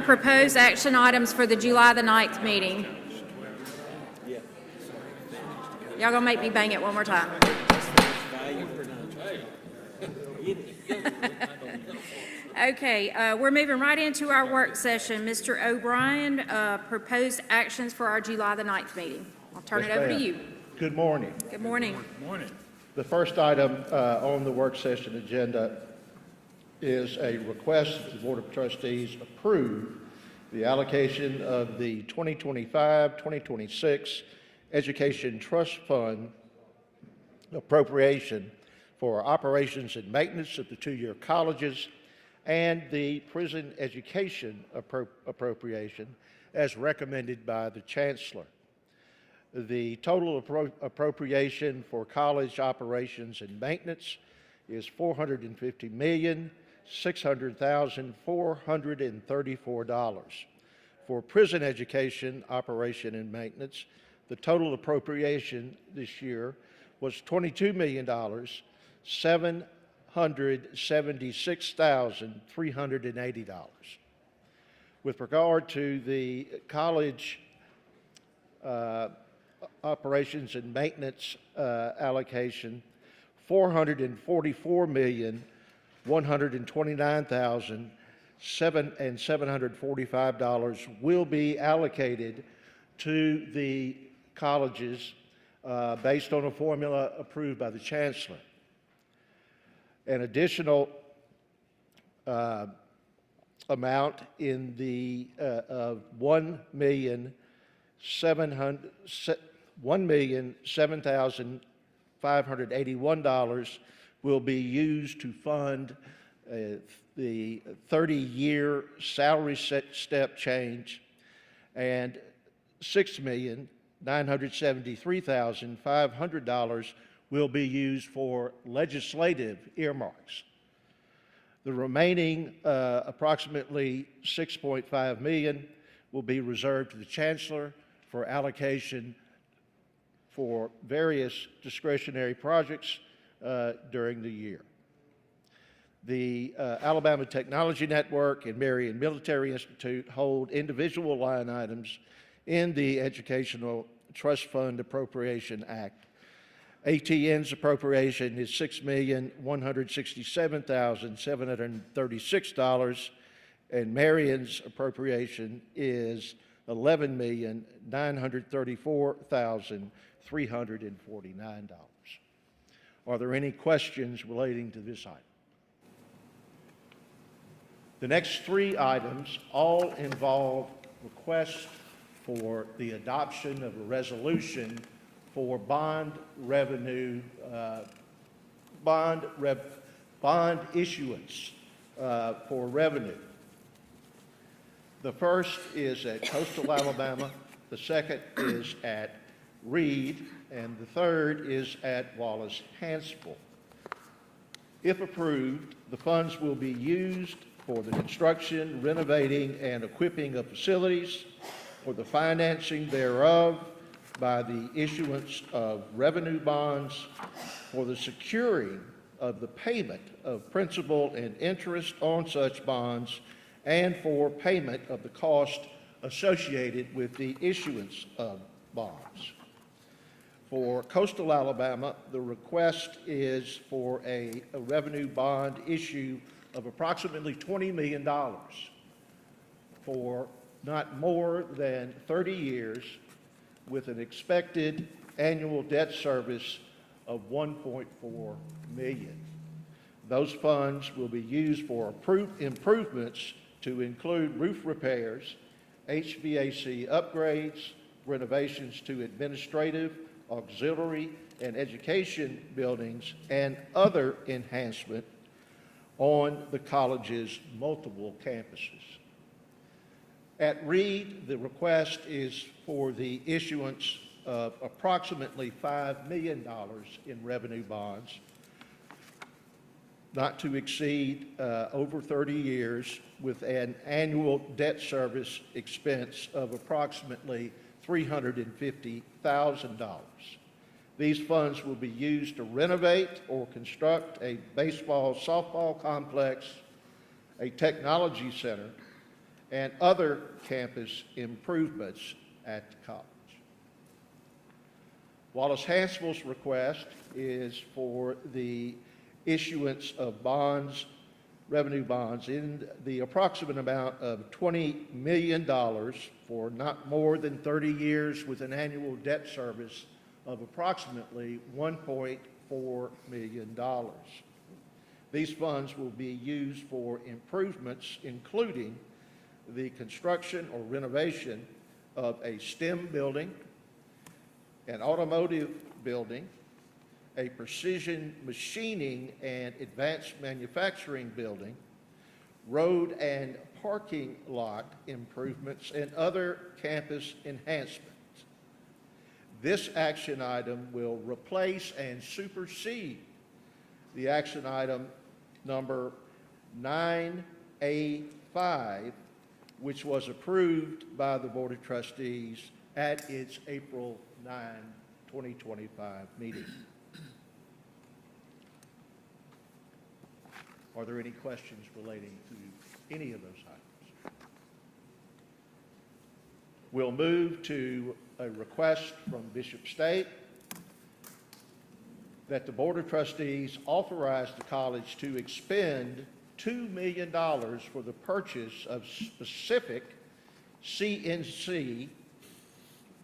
proposed action items for the July the 9th meeting? Y'all gonna make me bang it one more time. Okay, we're moving right into our work session. Mr. O'Brien, proposed actions for our July the 9th meeting. I'll turn it over to you. Good morning. Good morning. Morning. The first item on the work session agenda is a request that the Board of Trustees approve the allocation of the 2025-2026 Education Trust Fund appropriation for operations and maintenance of the two-year colleges and the prison education appropriation as recommended by the Chancellor. The total appropriation for college operations and maintenance is $450,600,434. For prison education operation and maintenance, the total appropriation this year was $22,776,380. With regard to the college operations and maintenance allocation, $444,129,745 will be allocated to the colleges based on a formula approved by the Chancellor. An additional amount in the of $1,007,581 will be used to fund the 30-year salary step change, and $6,973,500 will be used for legislative earmarks. The remaining approximately $6.5 million will be reserved to the Chancellor for allocation for various discretionary projects during the year. The Alabama Technology Network and Marion Military Institute hold individual line items in the Educational Trust Fund Appropriation Act. ATN's appropriation is $6,167,736, and Marion's appropriation is $11,934,349. Are there any questions relating to this item? The next three items all involve requests for the adoption of a resolution for bond revenue, bond issuance for revenue. The first is at Coastal Alabama, the second is at Reed, and the third is at Wallace-Hansville. If approved, the funds will be used for the construction, renovating, and equipping of facilities, for the financing thereof by the issuance of revenue bonds, for the securing of the payment of principal and interest on such bonds, and for payment of the cost associated with the issuance of bonds. For Coastal Alabama, the request is for a revenue bond issue of approximately $20 million for not more than 30 years, with an expected annual debt service of $1.4 million. Those funds will be used for improvements to include roof repairs, HVAC upgrades, renovations to administrative, auxiliary, and education buildings, and other enhancement on the college's multiple campuses. At Reed, the request is for the issuance of approximately $5 million in revenue bonds, not to exceed over 30 years, with an annual debt service expense of approximately $350,000. These funds will be used to renovate or construct a baseball, softball complex, a technology center, and other campus improvements at the college. Wallace Hansville's request is for the issuance of bonds, revenue bonds, in the approximate amount of $20 million for not more than 30 years with an annual debt service of approximately $1.4 million. These funds will be used for improvements, including the construction or renovation of a STEM building, an automotive building, a precision machining and advanced manufacturing building, road and parking lot improvements, and other campus enhancements. This action item will replace and supersede the action item number 9A5, which was approved by the Board of Trustees at its April 9, 2025 meeting. Are there any questions relating to any of those items? We'll move to a request from Bishop State that the Board of Trustees authorize the college to expend $2 million for the purchase of specific CNC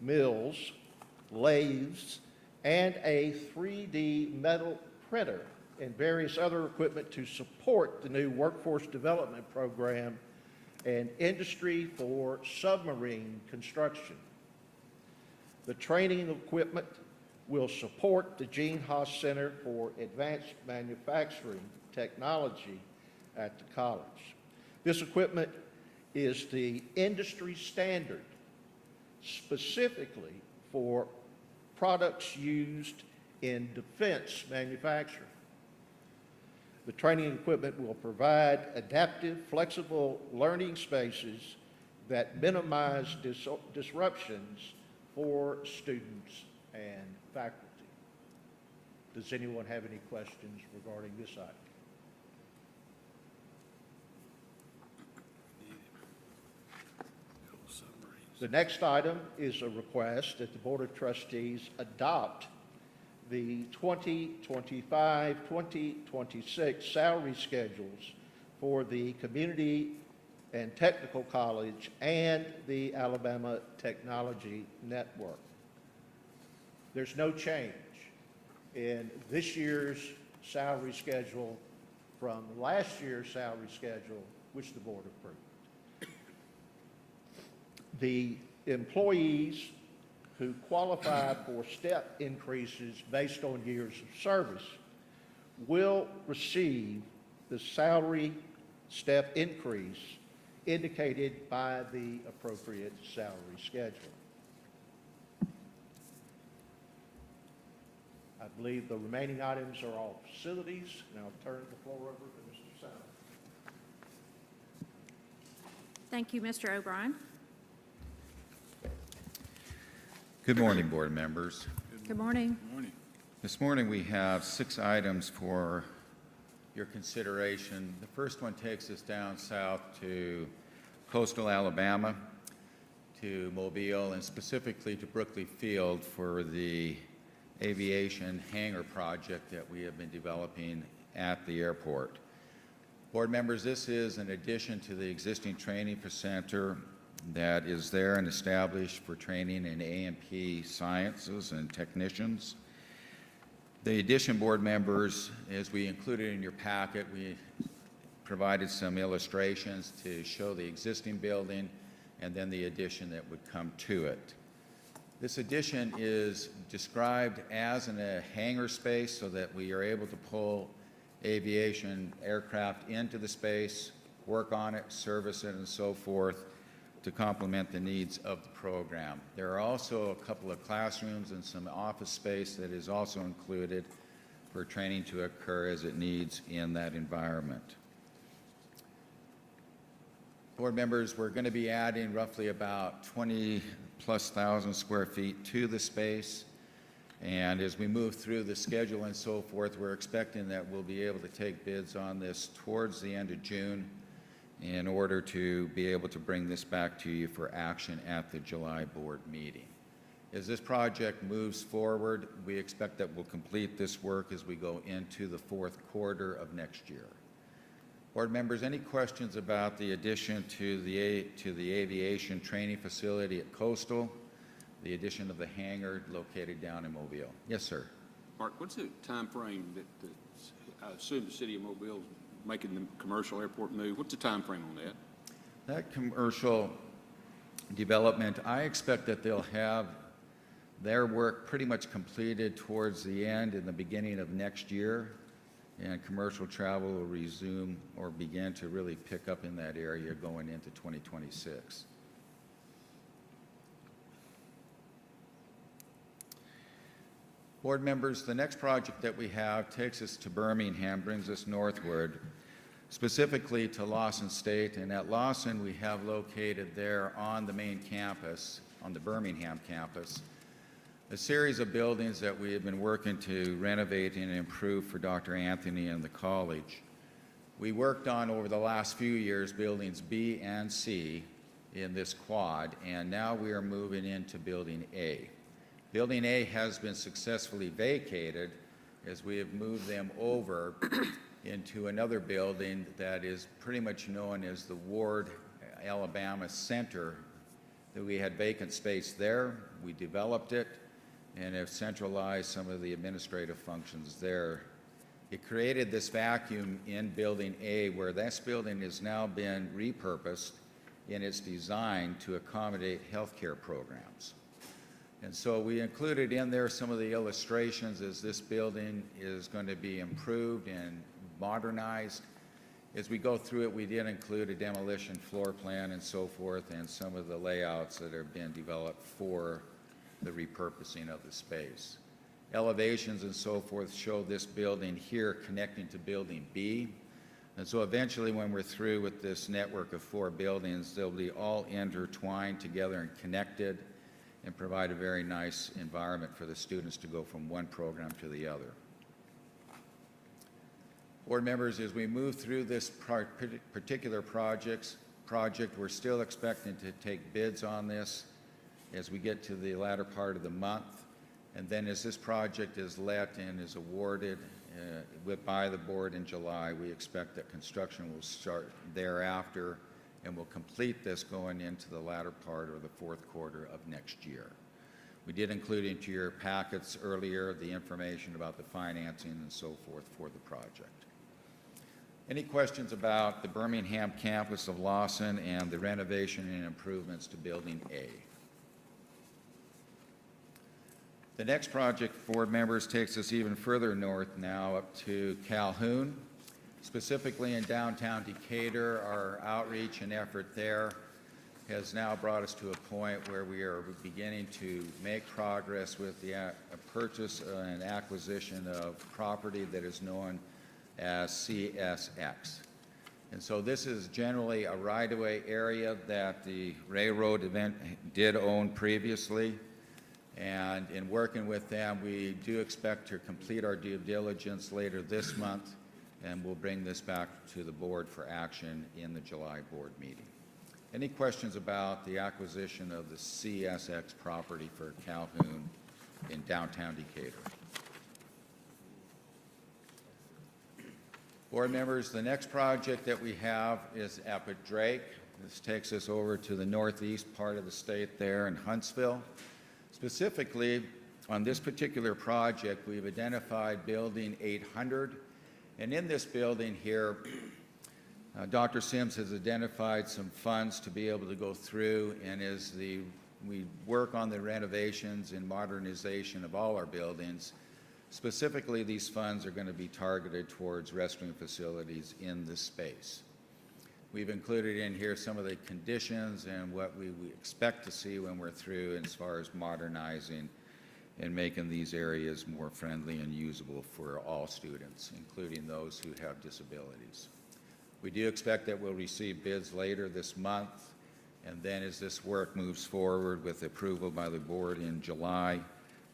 mills, lathes, and a 3D metal printer and various other equipment to support the new workforce development program and industry for submarine construction. The training equipment will support the Gene Haas Center for Advanced Manufacturing Technology at the college. This equipment is the industry standard specifically for products used in defense manufacturing. The training equipment will provide adaptive, flexible learning spaces that minimize disruptions for students and faculty. Does anyone have any questions regarding this item? The next item is a request that the Board of Trustees adopt the 2025-2026 salary schedules for the Community and Technical College and the Alabama Technology Network. There's no change in this year's salary schedule from last year's salary schedule, which the board approved. The employees who qualify for step increases based on years of service will receive the salary step increase indicated by the appropriate salary schedule. I believe the remaining items are all facilities, and I'll turn the floor over to Mr. Sauer. Thank you, Mr. O'Brien. Good morning, board members. Good morning. Good morning. This morning we have 6 items for your consideration. The first one takes us down south to coastal Alabama, to Mobile, and specifically to Brookley Field for the aviation hangar project that we have been developing at the airport. Board members, this is an addition to the existing training center that is there and established for training in A&P sciences and technicians. The addition, board members, as we included in your packet, we provided some illustrations to show the existing building and then the addition that would come to it. This addition is described as in a hangar space so that we are able to pull aviation aircraft into the space, work on it, service it, and so forth, to complement the needs of the program. There are also a couple of classrooms and some office space that is also included for training to occur as it needs in that environment. Board members, we're going to be adding roughly about 20,000+ square feet to the space, And as we move through the schedule and so forth, we're expecting that we'll be able to take bids on this towards the end of June in order to be able to bring this back to you for action at the July board meeting. As this project moves forward, we expect that we'll complete this work as we go into the fourth quarter of next year. Board members, any questions about the addition to the aviation training facility at Coastal, the addition of the hangar located down in Mobile? Yes, sir. Mark, what's the time frame that I assume the city of Mobile is making the commercial airport move? What's the time frame on that? That commercial development, I expect that they'll have their work pretty much completed towards the end and the beginning of next year, and commercial travel will resume or begin to really pick up in that area going into 2026. Board members, the next project that we have takes us to Birmingham, brings us northward, specifically to Lawson State. And at Lawson, we have located there on the main campus, on the Birmingham campus, a series of buildings that we have been working to renovate and improve for Dr. Anthony and the college. We worked on, over the last few years, buildings B and C in this quad, and now we are moving into building A. Building A has been successfully vacated as we have moved them over into another building that is pretty much known as the Ward, Alabama Center. That we had vacant space there, we developed it, and have centralized some of the administrative functions there. It created this vacuum in Building A, where this building has now been repurposed in its design to accommodate healthcare programs. And so we included in there some of the illustrations as this building is going to be improved and modernized. As we go through it, we did include a demolition floor plan and so forth, and some of the layouts that have been developed for the repurposing of the space. Elevations and so forth show this building here connecting to Building B. And so eventually, when we're through with this network of 4 buildings, they'll be all intertwined together and connected and provide a very nice environment for the students to go from one program to the other. Board members, as we move through this particular project, we're still expecting to take bids on this as we get to the latter part of the month. And then as this project is let and is awarded by the board in July, we expect that construction will start thereafter, and we'll complete this going into the latter part or the fourth quarter of next year. We did include into your packets earlier the information about the financing and so forth for the project. Any questions about the Birmingham campus of Lawson and the renovation and improvements to Building A? The next project, board members, takes us even further north now up to Calhoun, specifically in downtown Decatur. Our outreach and effort there has now brought us to a point where we are beginning to make progress with the purchase and acquisition of property that is known as CSX. And so this is generally a right-of-way area that the railroad event did own previously. And in working with them, we do expect to complete our due diligence later this month, and we'll bring this back to the board for action in the July board meeting. Any questions about the acquisition of the CSX property for Calhoun in downtown Decatur? Board members, the next project that we have is up at Drake. This takes us over to the northeast part of the state there in Huntsville. Specifically, on this particular project, we've identified Building 800. And in this building here, Dr. Sims has identified some funds to be able to go through, and as we work on the renovations and modernization of all our buildings, specifically these funds are going to be targeted towards restroom facilities in this space. We've included in here some of the conditions and what we expect to see when we're through as far as modernizing and making these areas more friendly and usable for all students, including those who have disabilities. We do expect that we'll receive bids later this month, and then as this work moves forward with approval by the board in July,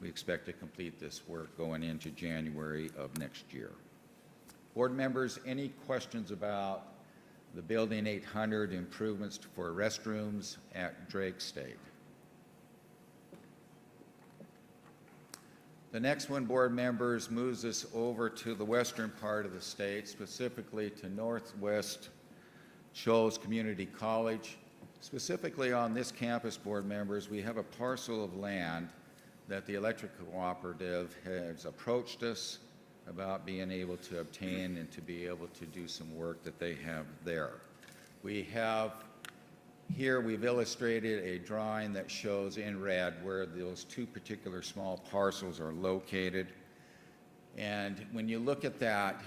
We expect to complete this work going into January of next year. Board members, any questions about the Building 800 improvements for restrooms at Drake State? The next one, board members, moves us over to the western part of the state, specifically to Northwest Shoals Community College. Specifically on this campus, board members, we have a parcel of land that the electric cooperative has approached us about being able to obtain and to be able to do some work that they have there. We have here, we've illustrated a drawing that shows in red where those two particular small parcels are located. And when you look at that,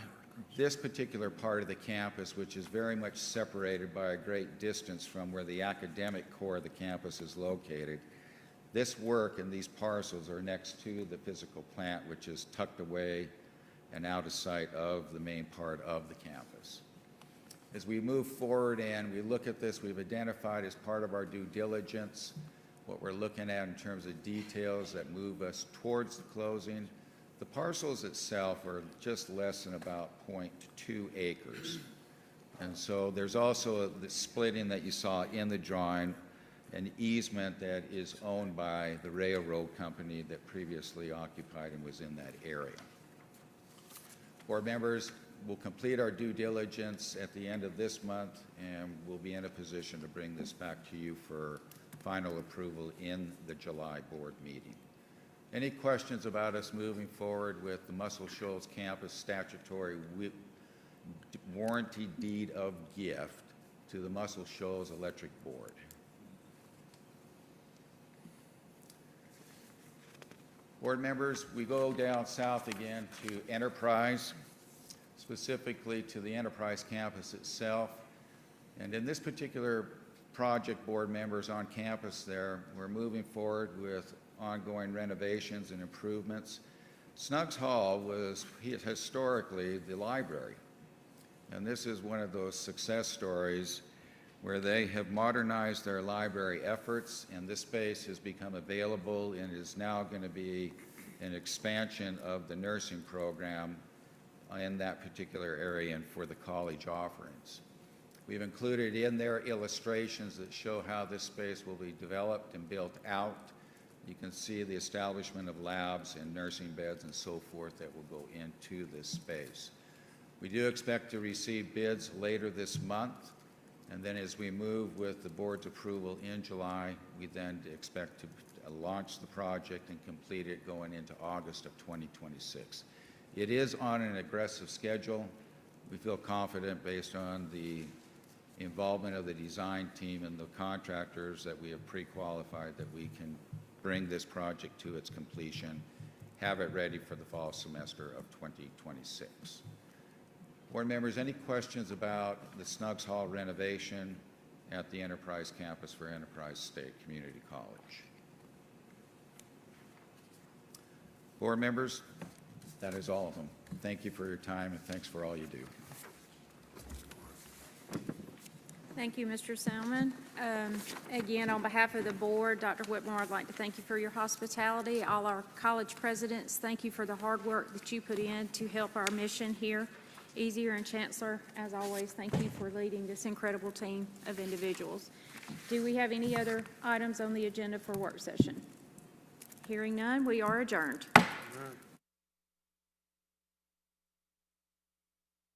this particular part of the campus, which is very much separated by a great distance from where the academic core of the campus is located, this work and these parcels are next to the physical plant, which is tucked away and out of sight of the main part of the campus. As we move forward and we look at this, we've identified as part of our due diligence what we're looking at in terms of details that move us towards the closing. The parcels itself are just less than about 0.2 acres. And so there's also the splitting that you saw in the drawing, an easement that is owned by the railroad company that previously occupied and was in that area. Board members, we'll complete our due diligence at the end of this month, and we'll be in a position to bring this back to you for final approval in the July board meeting. Any questions about us moving forward with the Muscle Shoals campus statutory warranty deed of gift to the Muscle Shoals Electric Board? Board members, we go down south again to Enterprise, specifically to the Enterprise campus itself. And in this particular project, board members on campus there, we're moving forward with ongoing renovations and improvements. Snuggs Hall was historically the library. And this is one of those success stories where they have modernized their library efforts, and this space has become available and is now going to be an expansion of the nursing program in that particular area and for the college offerings. We've included in there illustrations that show how this space will be developed and built out. You can see the establishment of labs and nursing beds and so forth that will go into this space. We do expect to receive bids later this month, and then as we move with the board's approval in July, we then expect to launch the project and complete it going into August of 2026. It is on an aggressive schedule. We feel confident based on the involvement of the design team and the contractors that we have pre-qualified that we can bring this project to its completion, have it ready for the fall semester of 2026. Board members, any questions about the Snuggs Hall renovation at the Enterprise campus for Enterprise State Community College? Board members, that is all of them. Thank you for your time and thanks for all you do. Thank you, Mr. Salmon. Again, on behalf of the board, Dr. Whitmore, I'd like to thank you for your hospitality. All our college presidents, thank you for the hard work that you put in to help our mission here. Easier and Chancellor, as always, thank you for leading this incredible team of individuals. Do we have any other items on the agenda for work session? Hearing none, we are adjourned. All right.